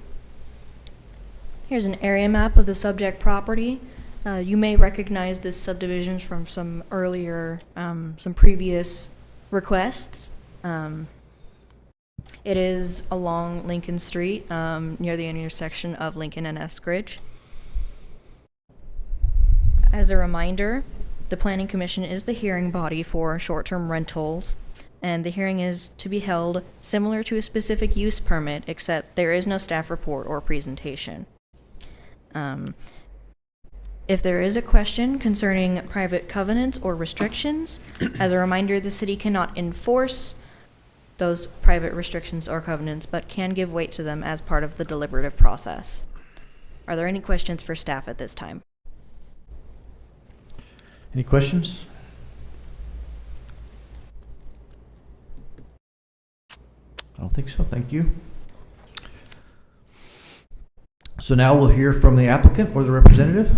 Here's an area map of the subject property. You may recognize this subdivision from some earlier, some previous requests. It is along Lincoln Street, near the intersection of Lincoln and Eskridge. As a reminder, the Planning Commission is the hearing body for short-term rentals, and the hearing is to be held similar to a specific use permit, except there is no staff report or presentation. If there is a question concerning private covenants or restrictions, as a reminder, the city cannot enforce those private restrictions or covenants, but can give weight to them as part of the deliberative process. Are there any questions for staff at this time? Any questions? I don't think so. Thank you. So now we'll hear from the applicant or the representative.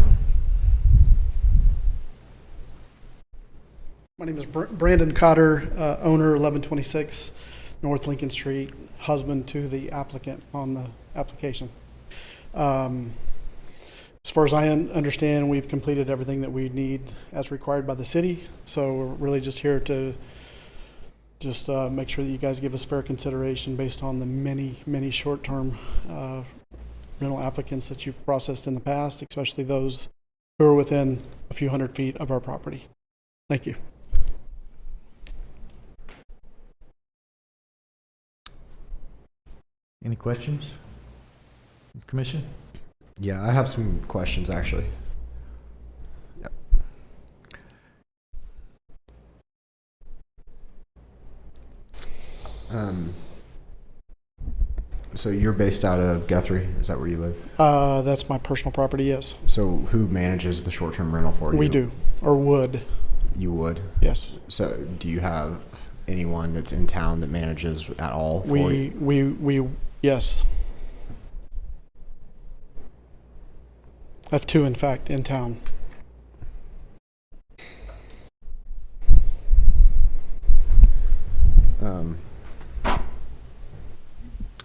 My name is Brandon Cotter, owner 1126 North Lincoln Street, husband to the applicant on the application. As far as I understand, we've completed everything that we need as required by the city. So we're really just here to just make sure that you guys give us fair consideration based on the many short-term rental applicants that you've processed in the past, especially those who are within a few hundred feet of our property. Thank you. Any questions? Commission? Yeah, I have some questions actually. Yep. So you're based out of Guthrie, is that where you live? That's my personal property, yes. So who manages the short-term rental for you? We do, or would. You would? Yes. So do you have anyone that's in town that manages at all for you? We yes. I have two, in fact, in town.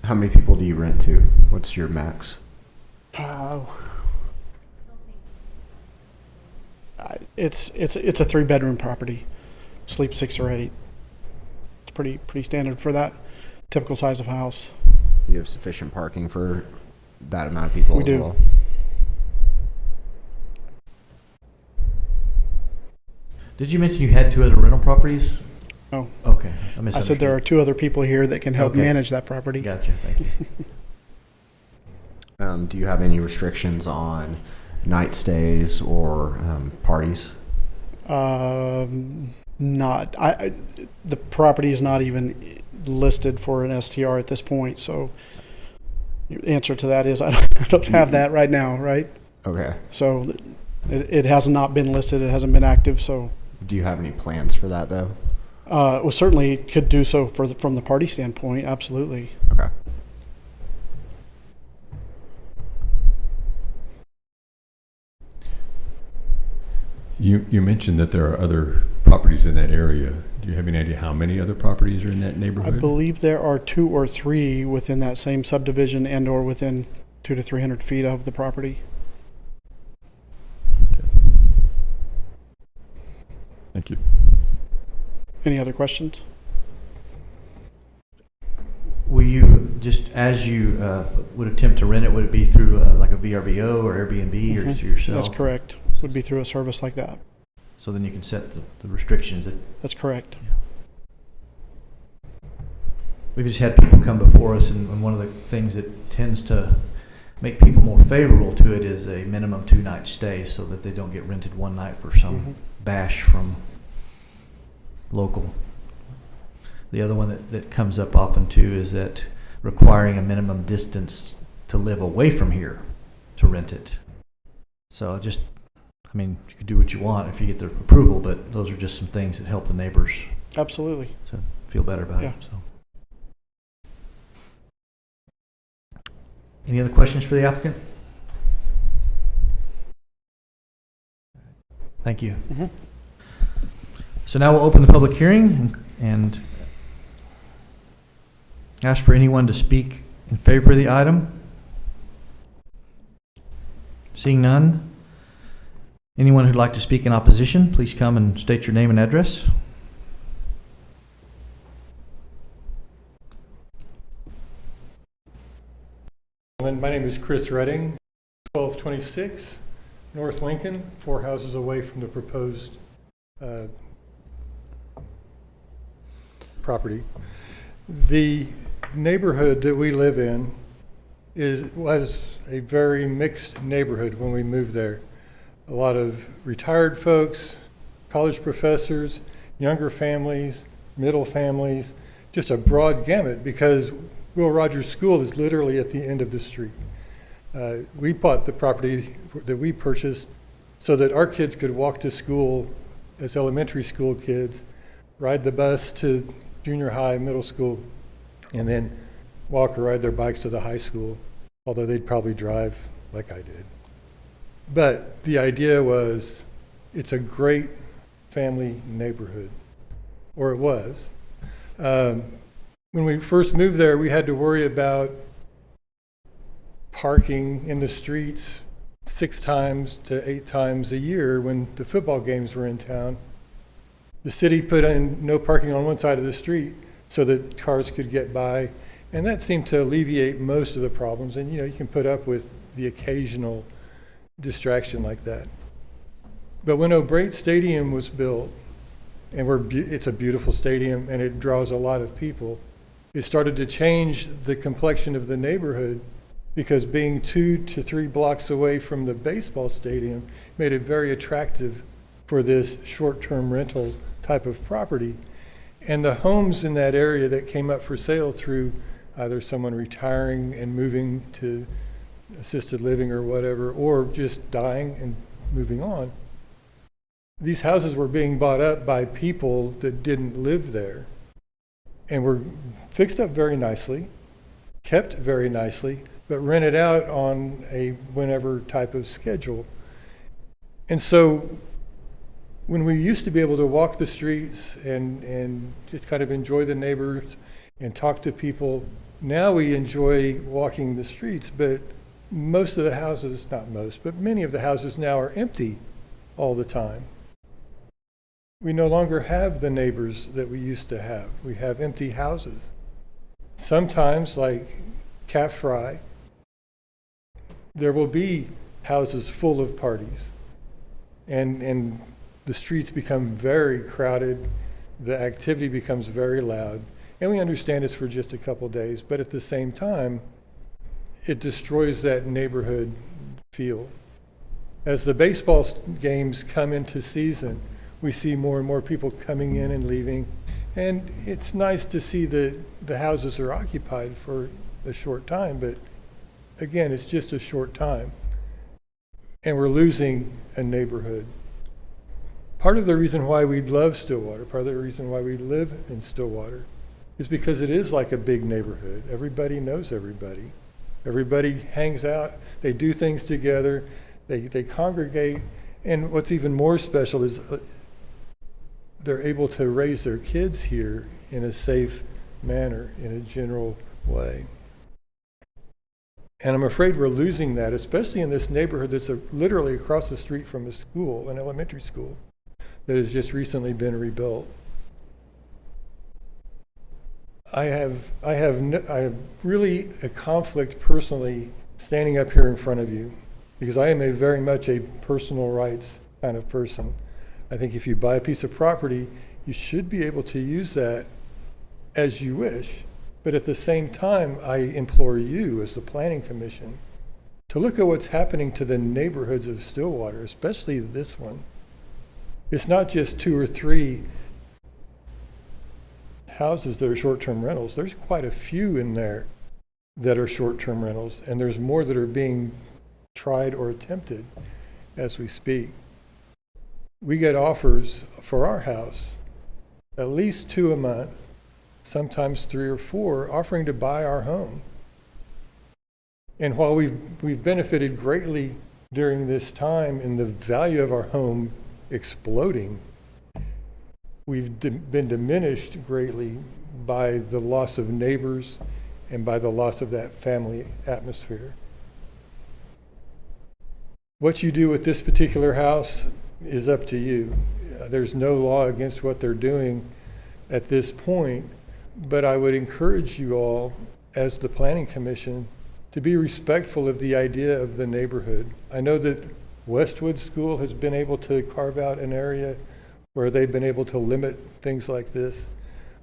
How many people do you rent to? What's your max? It's a 3-bedroom property. Sleep 6 or 8. It's pretty standard for that typical size of house. You have sufficient parking for that amount of people We as do. well? Did you mention you had 2 other rental properties? No. Okay. I said there are 2 other people here that can help Okay. manage that property. Gotcha, thank you. Do you have any restrictions on night stays or parties? Not. The property is not even listed for an STR at this point, so the answer to that is I don't have that right now, right? Okay. So it has not been listed. It hasn't been active, so. Do you have any plans for that though? Well, certainly could do so from the party standpoint, absolutely. Okay. You mentioned that there are other properties in that area. Do you have any idea how many other properties are in that I neighborhood? believe there are 2 or 3 within that same subdivision and or within 200 to 300 feet of the property. Thank you. Any other questions? Will you, just as you would attempt to rent it, would it be through like a VRBO or Airbnb or through yourself? That's correct. Would be through a service like that. So then you can set the restrictions that. That's correct. We've just had people come before us, and one of the things that tends to make people more favorable to it is a minimum 2-night stay, so that they don't get rented one night for some bash from local. The other one that comes up often too is that requiring a minimum distance to live away from here to rent it. So just, I mean, you can do what you want if you get the approval, but those are just some things that help the neighbors Absolutely. to feel better about Yeah. it. So, any other questions for the applicant? Thank you. So now we'll open the public hearing and ask for anyone to speak in favor of the item. Seeing none, anyone who'd like to speak in opposition, please come and state your name and address. My name is Chris Redding, 1226 North Lincoln, 4 houses away from the proposed property. The neighborhood that we live in was a very mixed neighborhood when we moved there. A lot of retired folks, college professors, younger families, middle families, just a broad gamut, because Will Rogers School is literally at the end of the street. We bought the property that we purchased so that our kids could walk to school as elementary school kids, ride the bus to junior high, middle school, and then walk or ride their bikes to the high school, although they'd probably drive like I did. But the idea was, it's a great family neighborhood, or it was. when we first moved there, we had to worry about parking in the streets 6 times to 8 times a year when the football games were in town. The city put in no parking on one side of the street so that cars could get by, and that seemed to alleviate most of the problems. And you can put up with the occasional distraction like that. But when O'Brate Stadium was built, and it's a beautiful stadium and it draws a lot of people, it started to change the complexion of the neighborhood, because being 2 to 3 blocks away from the baseball stadium made it very attractive for this short-term rental type of property. And the homes in that area that came up for sale through either someone retiring and moving to assisted living or whatever, or just dying and moving on, these houses were being bought up by people that didn't live there and were fixed up very nicely, kept very nicely, but rented out on a whenever type of schedule. And so when we used to be able to walk the streets and just kind of enjoy the neighbors and talk to people, now we enjoy walking the streets, but most of the houses, not most, but many of the houses now are empty all the time. We no longer have the neighbors that we used to have. We have empty houses. Sometimes, like Calf Fry, there will be houses full of parties, and the streets become very crowded, the activity becomes very loud, and we understand it's for just a couple days, but at the same time, it destroys that neighborhood feel. As the baseball games come into season, we see more and more people coming in and leaving, and it's nice to see that the houses are occupied for a short time, but again, it's just a short time, and we're losing a neighborhood. Part of the reason why we love Stillwater, part of the reason why we live in Stillwater, is because it is like a big neighborhood. Everybody knows everybody. Everybody hangs out, they do things together, they congregate, and what's even more special is they're able to raise their kids here in a safe manner, in a general way. And I'm afraid we're losing that, especially in this neighborhood that's literally across the street from a school, an elementary school, that has just recently been rebuilt. I have really a conflict personally standing up here in front of you, because I am very much a personal rights kind of person. I think if you buy a piece of property, you should be able to use that as you wish. But at the same time, I implore you as the Planning Commission to look at what's happening to the neighborhoods of Stillwater, especially this one. It's not just 2 or 3 houses that are short-term rentals. There's quite a few in there that are short-term rentals, and there's more that are being tried or attempted as we speak. We get offers for our house, at least 2 a month, sometimes 3 or 4, offering to buy our home. And while we've benefited greatly during this time in the value of our home exploding, we've been diminished greatly by the loss of neighbors and by the loss of that family atmosphere. What you do with this particular house is up to you. There's no law against what they're doing at this point, but I would encourage you all, as the Planning Commission, to be respectful of the idea of the neighborhood. I know that Westwood School has been able to carve out an area where they've been able to limit things like this.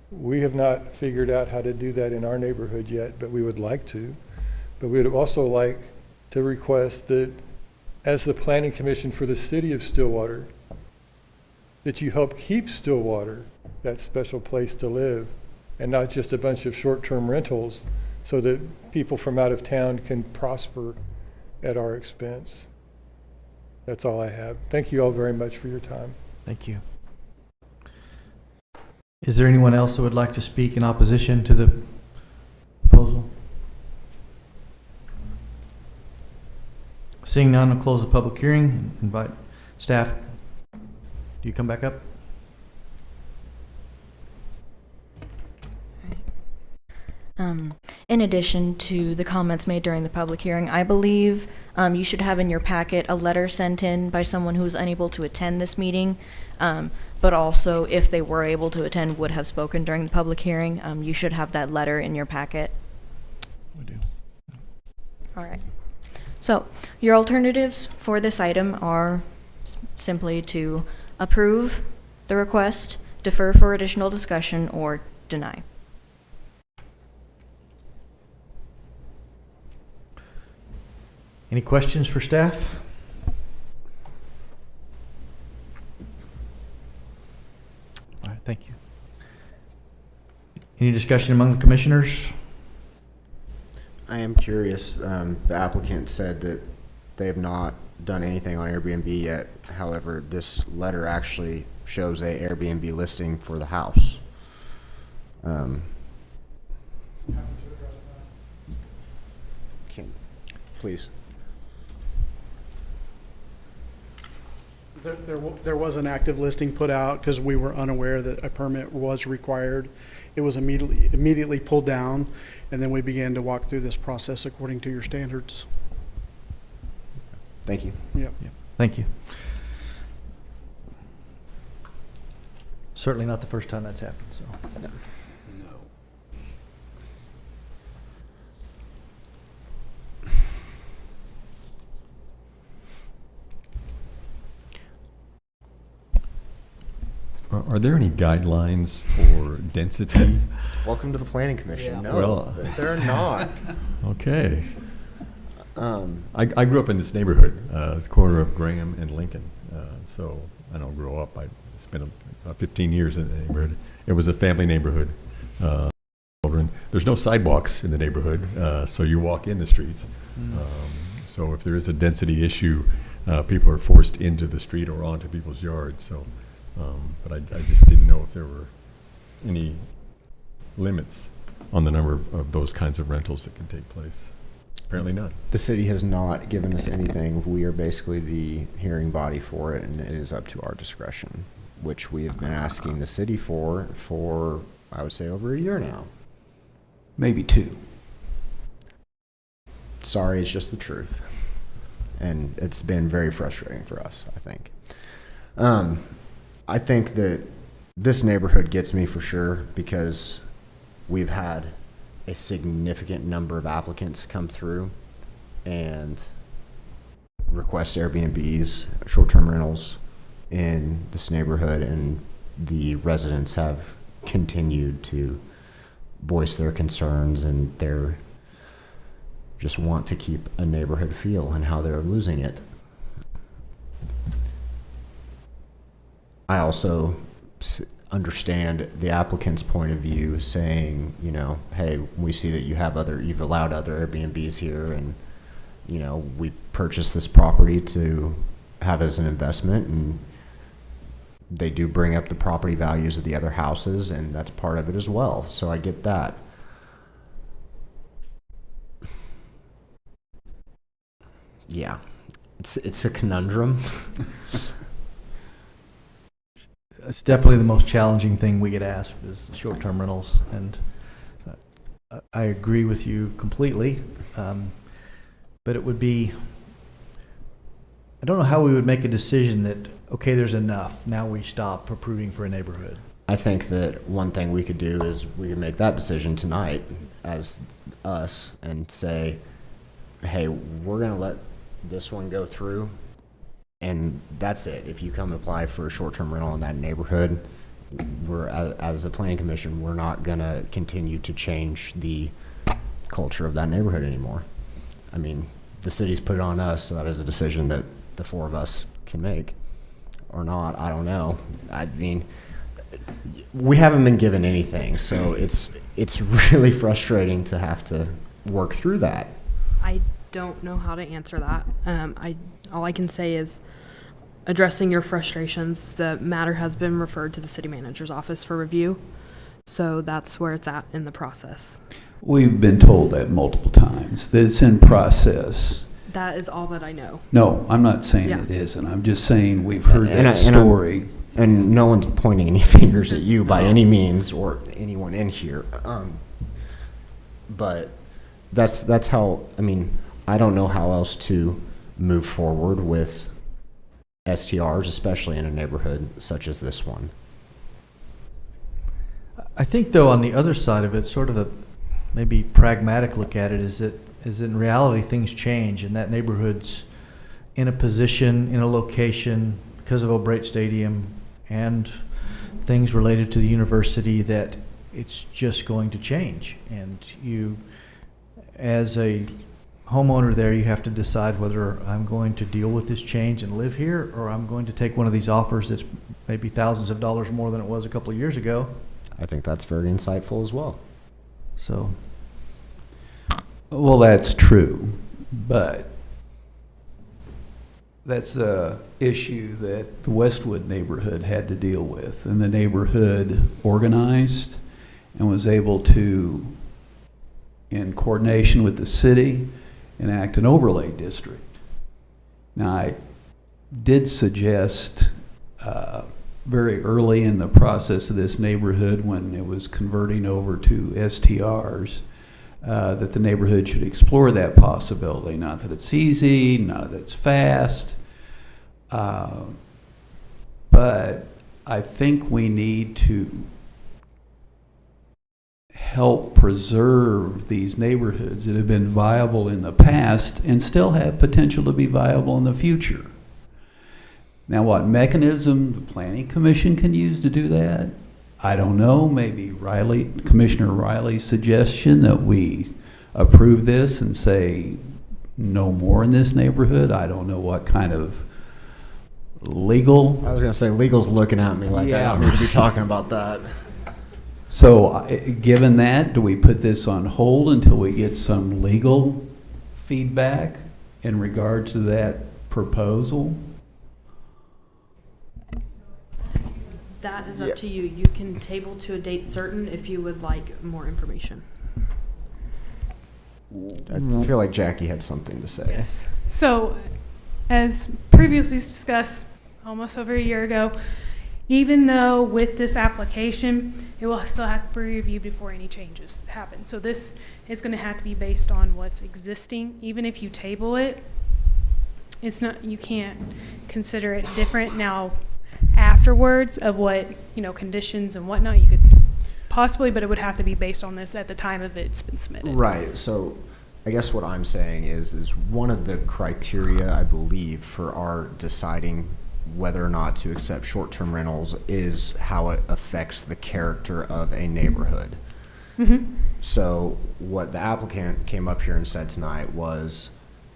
We have not figured out how to do that in our neighborhood yet, but we would like to. But we would also like to request that, as the Planning Commission for the City of Stillwater, that you help keep Stillwater that special place to live, and not just a bunch of short-term rentals, so that people from out of town can prosper at our expense. That's all I have. Thank you all very much for your time. Thank you. Is there anyone else that would like to speak in opposition to the proposal? Seeing none, I'll close the public hearing and invite staff. Do you come back up? In addition to the comments made during the public hearing, I believe you should have in your packet a letter sent in by someone who was unable to attend this meeting, but also, if they were able to attend, would have spoken during the public hearing. You should have that letter in your packet. We do. All right. So your alternatives for this item are simply to approve the request, defer for additional discussion, or deny. Any questions for staff? All right, thank you. Any discussion among the commissioners? I am curious, the applicant said that they have not done anything on Airbnb yet. However, this letter actually shows a Airbnb listing for the house. Please. There was an active listing put out because we were unaware that a permit was required. It was immediately pulled down, and then we began to walk through this process according to your standards. Thank you. Yep. Thank you. Certainly not the first time that's happened, so. No. Are there any guidelines for density? Welcome to the Planning Commission. No, Well- they're not. Okay. I grew up in this neighborhood, the corner of Graham and Lincoln. So I don't grow up. I spent about 15 years in the neighborhood. It was a family neighborhood. Children. There's no sidewalks in the neighborhood, so you walk in the streets. So if there is a density issue, people are forced into the street or onto people's yards. So, but I just didn't know if there were any limits on the number of those kinds of rentals that can take place. Apparently not. The city has not given us anything. We are basically the hearing body for it, and it is up to our discretion, which we have been asking the city for, I would say, over a year now. Maybe 2. Sorry, it's just the truth. And it's been very frustrating for us, I think. I think that this neighborhood gets me for sure because we've had a significant number of applicants come through and request Airbnbs, short-term rentals in this neighborhood, and the residents have continued to voice their concerns and their just want to keep a neighborhood feel and how they're losing it. I also understand the applicant's point of view, saying, you know, hey, we see that you've allowed other Airbnbs here, and, you know, we purchased this property to have as an investment, and they do bring up the property values of the other houses, and that's part of it as well. So I get that. Yeah, it's a conundrum. It's definitely the most challenging thing we get asked is short-term rentals, and I agree with you completely. But it would be, I don't know how we would make a decision that, okay, there's enough, now we stop approving for a neighborhood. I think that one thing we could do is we could make that decision tonight as us and say, hey, we're going to let this one go through, and that's it. If you come apply for a short-term rental in that neighborhood, we're, as a planning commission, we're not going to continue to change the culture of that neighborhood anymore. I mean, the city's put it on us, so that is a decision that the four of us can make or not. I don't know. I mean, we haven't been given anything, so it's really frustrating to have to work through that. I don't know how to answer that. All I can say is addressing your frustrations. The matter has been referred to the city manager's office for review, so that's where it's at in the process. We've been told that multiple times, that it's in process. That is all that I know. No, I'm not saying Yeah. it isn't. I'm just saying we've heard that story. And no one's pointing any fingers at you by any means, or anyone in here. But that's how, I mean, I don't know how else to move forward with STRs, especially in a neighborhood such as this one. I think, though, on the other side of it, sort of a maybe pragmatic look at it is that in reality things change, and that neighborhood's in a position, in a location, because of O'Brate Stadium and things related to the university, that it's just going to change. And you, as a homeowner there, you have to decide whether I'm going to deal with this change and live here, or I'm going to take one of these offers that's maybe thousands of dollars more than it was a couple of years ago. I think that's very insightful as well. So, Well, that's true, but that's a issue that the Westwood neighborhood had to deal with, and the neighborhood organized and was able to, in coordination with the city, enact an overlay district. Now, I did suggest very early in the process of this neighborhood, when it was converting over to STRs, that the neighborhood should explore that possibility. Not that it's easy, not that it's fast, but I think we need to help preserve these neighborhoods that have been viable in the past and still have potential to be viable in the future. Now, what mechanism the Planning Commission can use to do that, I don't know. Maybe Commissioner Riley's suggestion that we approve this and say no more in this neighborhood. I don't know what kind of legal. I was going to say, legal's looking at me like I don't need to be talking about that. So, given that, do we put this on hold until we get some legal feedback in regard to that proposal? That is up to you. You can table to a date certain if you would like more information. I feel like Jackie had something to say. Yes. So, as previously discussed almost over a year ago, even though with this application, it will still have to be reviewed before any changes happen. So this is going to have to be based on what's existing. Even if you table it, it's not, you can't consider it different. Now, afterwards of what, conditions and whatnot, you could possibly, but it would have to be based on this at the time of it's been submitted. Right. So I guess what I'm saying is one of the criteria, I believe, for our deciding whether or not to accept short-term rentals is how it affects the character of a neighborhood. Mm-hmm. So what the applicant came up here and said tonight was,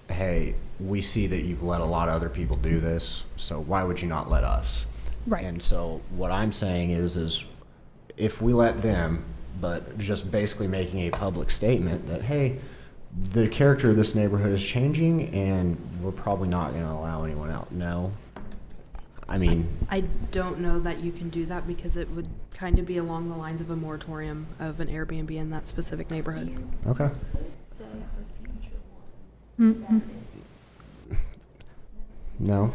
hey, we see that you've let a lot of other people do this, so why would you not let us? Right. And so what I'm saying is if we let them, but just basically making a public statement that, hey, the character of this neighborhood is changing and we're probably not going to allow anyone out. No. I mean, I don't know that you can do that because it would kind of be along the lines of a moratorium of an Airbnb in that specific neighborhood. okay. Mm-hmm. No.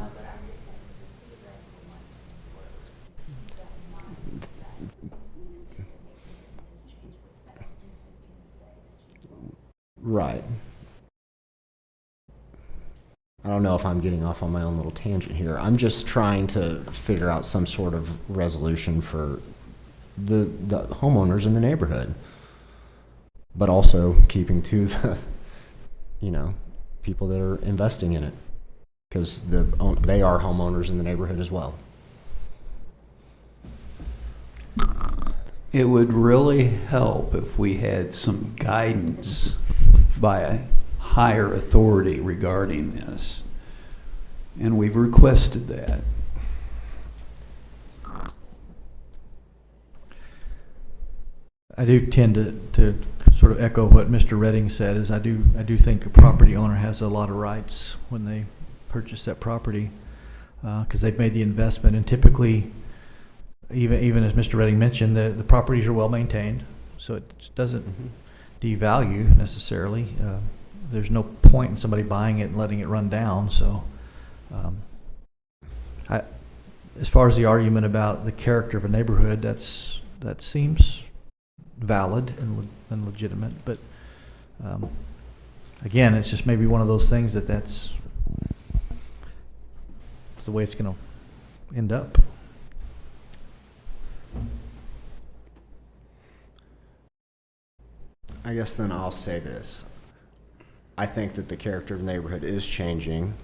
Right. I don't know if I'm getting off on my own little tangent here. I'm just trying to figure out some sort of resolution for the homeowners in the neighborhood, but also keeping to the, people that are investing in it, because they are homeowners in the neighborhood as well. It would really help if we had some guidance by a higher authority regarding this, and we've requested that. I do tend to sort of echo what Mr. Redding said, is I do think a property owner has a lot of rights when they purchase that property, because they've made the investment, and typically, even as Mr. Redding mentioned, the properties are well maintained, so it doesn't devalue necessarily. There's no point in somebody buying it and letting it run down. So, as far as the argument about the character of a neighborhood, that seems valid and legitimate. But Again, it's just maybe one of those things that's the way it's going to end up. I guess then I'll say this. I think that the character of the neighborhood is changing,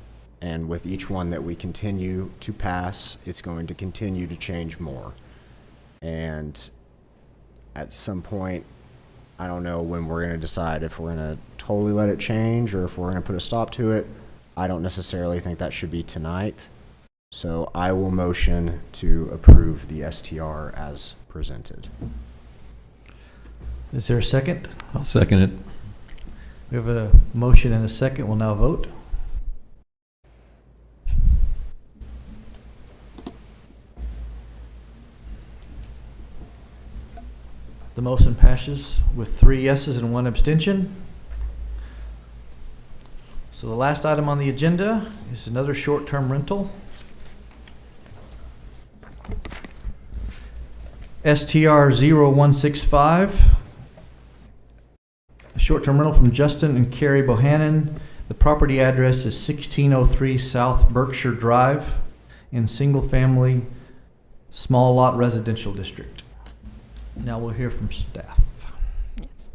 and with each one that we continue to pass, it's going to continue to change more. And at some point, I don't know when we're going to decide if we're going to totally let it change or if we're going to put a stop to it. I don't necessarily think that should be tonight. So I will motion to approve the STR as presented. Is there a second? I'll second it. We have a motion and a second. We'll now vote. The motion passes with 3 yeses and 1 abstention. So the last item on the agenda is another short-term rental. STR 0165. A short-term rental from Justin and Carrie Bohannon. The property address is 1603 South Berkshire Drive in single-family, small lot residential district. Now we'll hear from staff. Yes.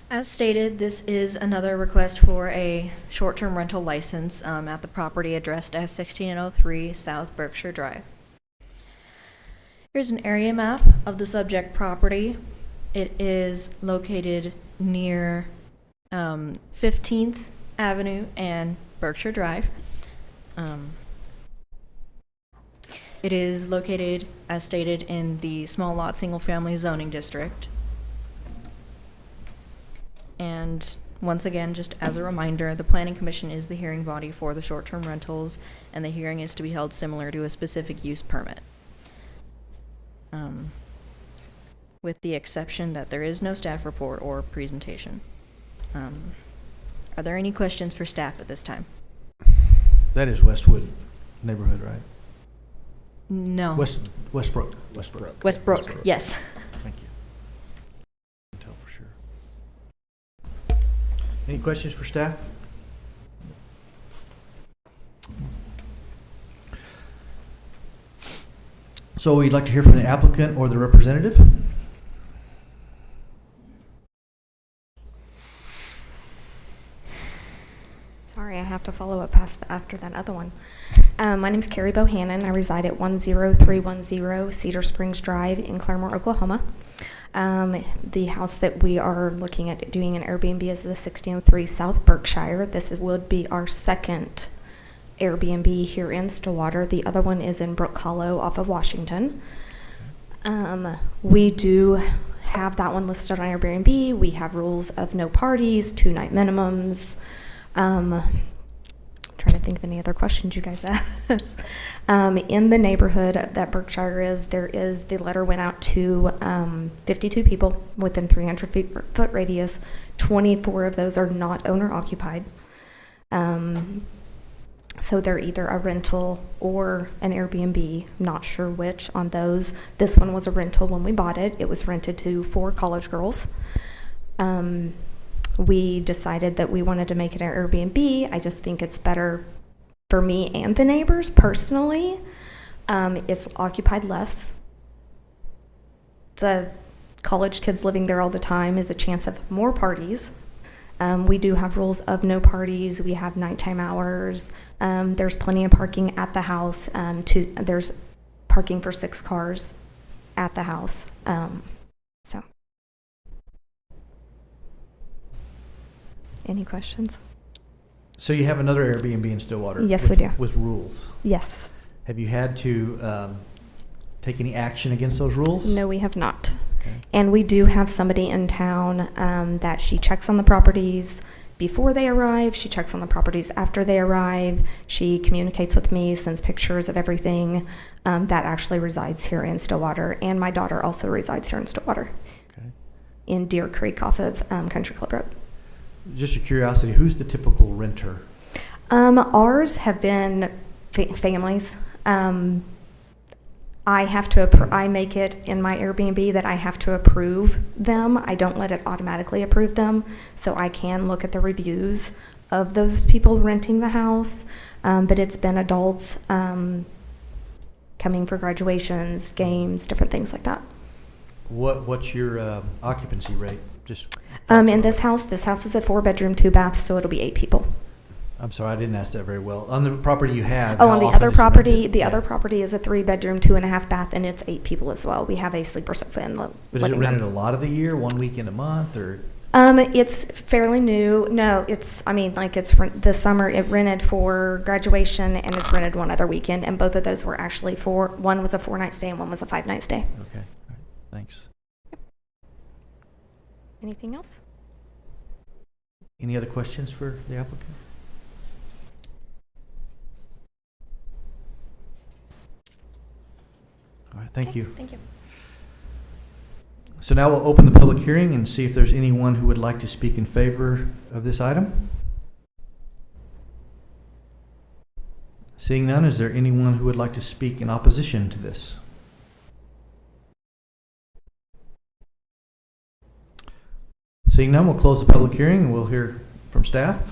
As stated, this is another request for a short-term rental license at the property addressed as 1603 South Berkshire Drive. Here's an area map of the subject property. It is located near 15th Avenue and Berkshire Drive. It is located, as stated, in the small lot single-family zoning district. And once again, just as a reminder, the Planning Commission is the hearing body for the short-term rentals, and the hearing is to be held similar to a specific use permit. With the exception that there is no staff report or presentation. Are there any questions for staff at this time? That is Westwood neighborhood, right? No. Westbrook. Westbrook, yes. Thank you. I can tell for sure. Any questions for staff? So we'd like to hear from the applicant or the representative. Sorry, I have to follow up after that other one. My name is Carrie Bohannon. I reside at 10310 Cedar Springs Drive in Claremore, Oklahoma. The house that we are looking at doing an Airbnb is the 1603 South Berkshire. This would be our second Airbnb here in Stillwater. The other one is in Brook Hollow off of Washington. We do have that one listed on Airbnb. We have rules of no parties, 2-night minimums. Trying to think of any other questions you guys asked. In the neighborhood that Berkshire is, the letter went out to 52 people within 300-foot radius. 24 of those are not owner occupied. So they're either a rental or an Airbnb, not sure which on those. This one was a rental when we bought it. It was rented to 4 college girls. We decided that we wanted to make it an Airbnb. I just think it's better for me and the neighbors personally. It's occupied less. The college kids living there all the time is a chance of more parties. We do have rules of no parties. We have nighttime hours. There's plenty of parking at the house. There's parking for 6 cars at the house. So, any questions? So you have another Airbnb in Stillwater? Yes, we do. With rules? Yes. Have you had to take any action against those rules? No, we have not. Okay. And we do have somebody in town that she checks on the properties before they arrive. She checks on the properties after they arrive. She communicates with me, sends pictures of everything. That actually resides here in Stillwater. And my daughter also resides here in Stillwater. Okay. In Deer Creek off of Country Club Road. Just a curiosity, who's the typical renter? Ours have been families. I make it in my Airbnb that I have to approve them. I don't let it automatically approve them, so I can look at the reviews of those people renting the house. But it's been adults coming for graduations, games, different things like that. What's your occupancy rate? Just In this house is a 4-bedroom, 2-bath, so it'll be 8 people. I'm sorry, I didn't ask that very well. On the property you have. Oh, how on the often other is it property, rented? the Yeah. other property is a 3-bedroom, 2.5-bath, and it's 8 people as well. We have a sleeper sofa in the But is it living rented a room. lot of the year, one weekend a month, or? It's fairly new. No, it's the summer it rented for graduation and it's rented one other weekend, and both of those were actually one was a 4-night stay and one was a 5-night stay. Okay, all right, thanks. Anything else? Any other questions for the applicant? All right, thank Okay, you. Thank you. So now we'll open the public hearing and see if there's anyone who would like to speak in favor of this item. Seeing none, is there anyone who would like to speak in opposition to this? Seeing none, we'll close the public hearing and we'll hear from staff.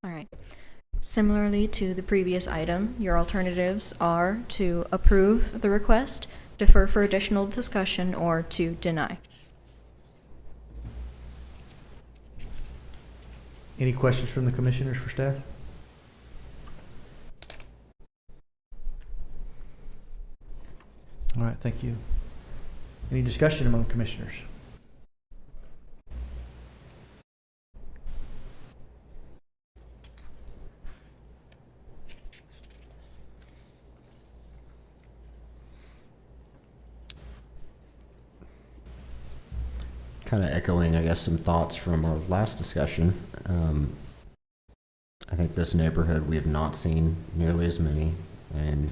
All right. Similarly to the previous item, your alternatives are to approve the request, defer for additional discussion, or to deny. Any questions from the commissioners for staff? All right, thank you. Any discussion among commissioners? Kind of echoing, I guess, some thoughts from our last discussion. I think this neighborhood, we have not seen nearly as many, and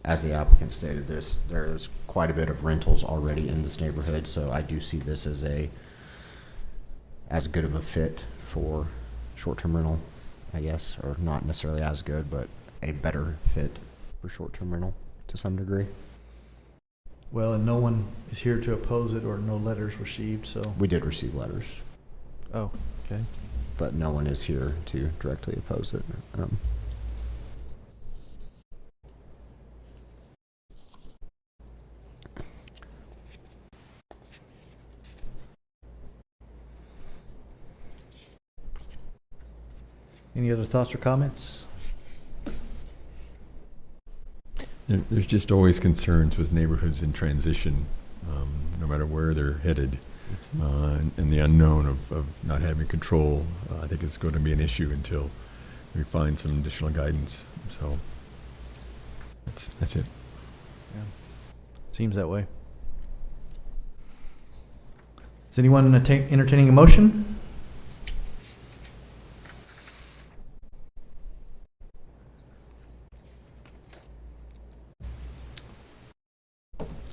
as the applicant stated this, there is quite a bit of rentals already in this neighborhood, so I do see this as as good of a fit for short-term rental, I guess, or not necessarily as good, but a better fit for short-term rental to some degree. Well, and no one is here to oppose it, or no letters received, so. We did receive letters, Oh, okay. but no one is here to directly oppose it. Any other thoughts or comments? There's just always concerns with neighborhoods in transition, no matter where they're headed. And the unknown of not having control, I think is going to be an issue until we find some additional guidance. So that's it. Yeah. Seems that way. Is anyone entertaining a motion?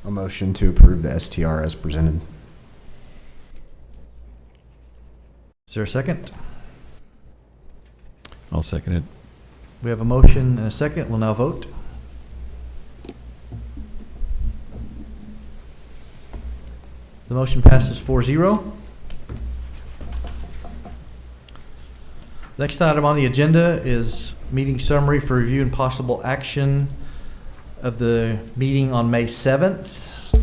A motion to approve the STR as presented. Is there a second? I'll second it. We have a motion and a second. We'll now vote. The motion passes 4-0. Next item on the agenda is meeting summary for review and possible action of the meeting on May 7th,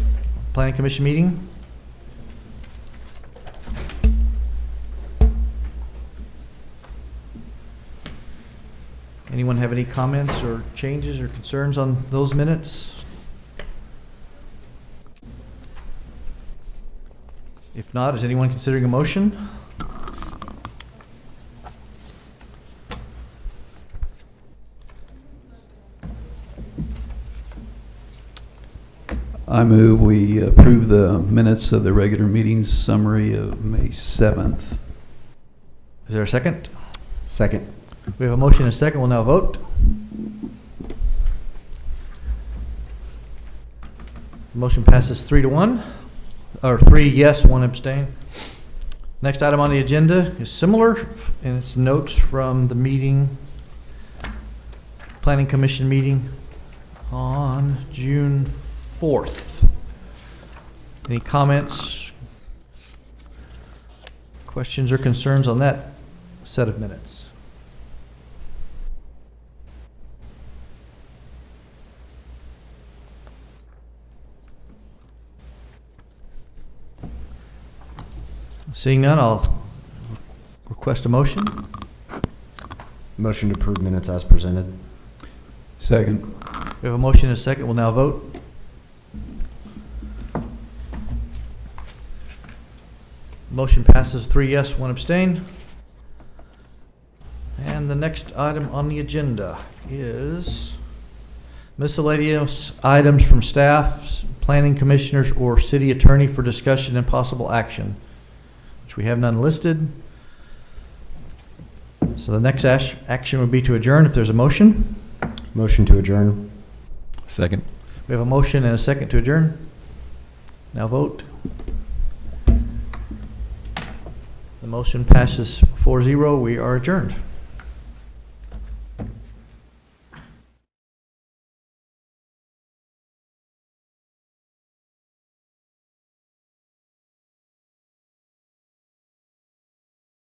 Planning Commission meeting. Anyone have any comments or changes or concerns on those minutes? If not, is anyone considering a motion? I move we approve the minutes of the regular meeting summary of May 7th. Is there a second? Second. We have a motion and a second. We'll now vote. Motion passes 3-1, or 3 yes, 1 abstain. Next item on the agenda is similar, and it's notes from the meeting, Planning Commission meeting on June 4th. Any comments, questions, or concerns on that set of minutes? Seeing none, I'll request a motion. Motion to approve minutes as presented. Second. We have a motion and a second. We'll now vote. Motion passes 3 yes, 1 abstain. And the next item on the agenda is miscellaneous items from staff, planning commissioners, or city attorney for discussion and possible action, which we have none listed. So the next action would be to adjourn if there's a motion. Motion to adjourn. Second. We have a motion and a second to adjourn. Now vote. The motion passes 4-0. We are adjourned.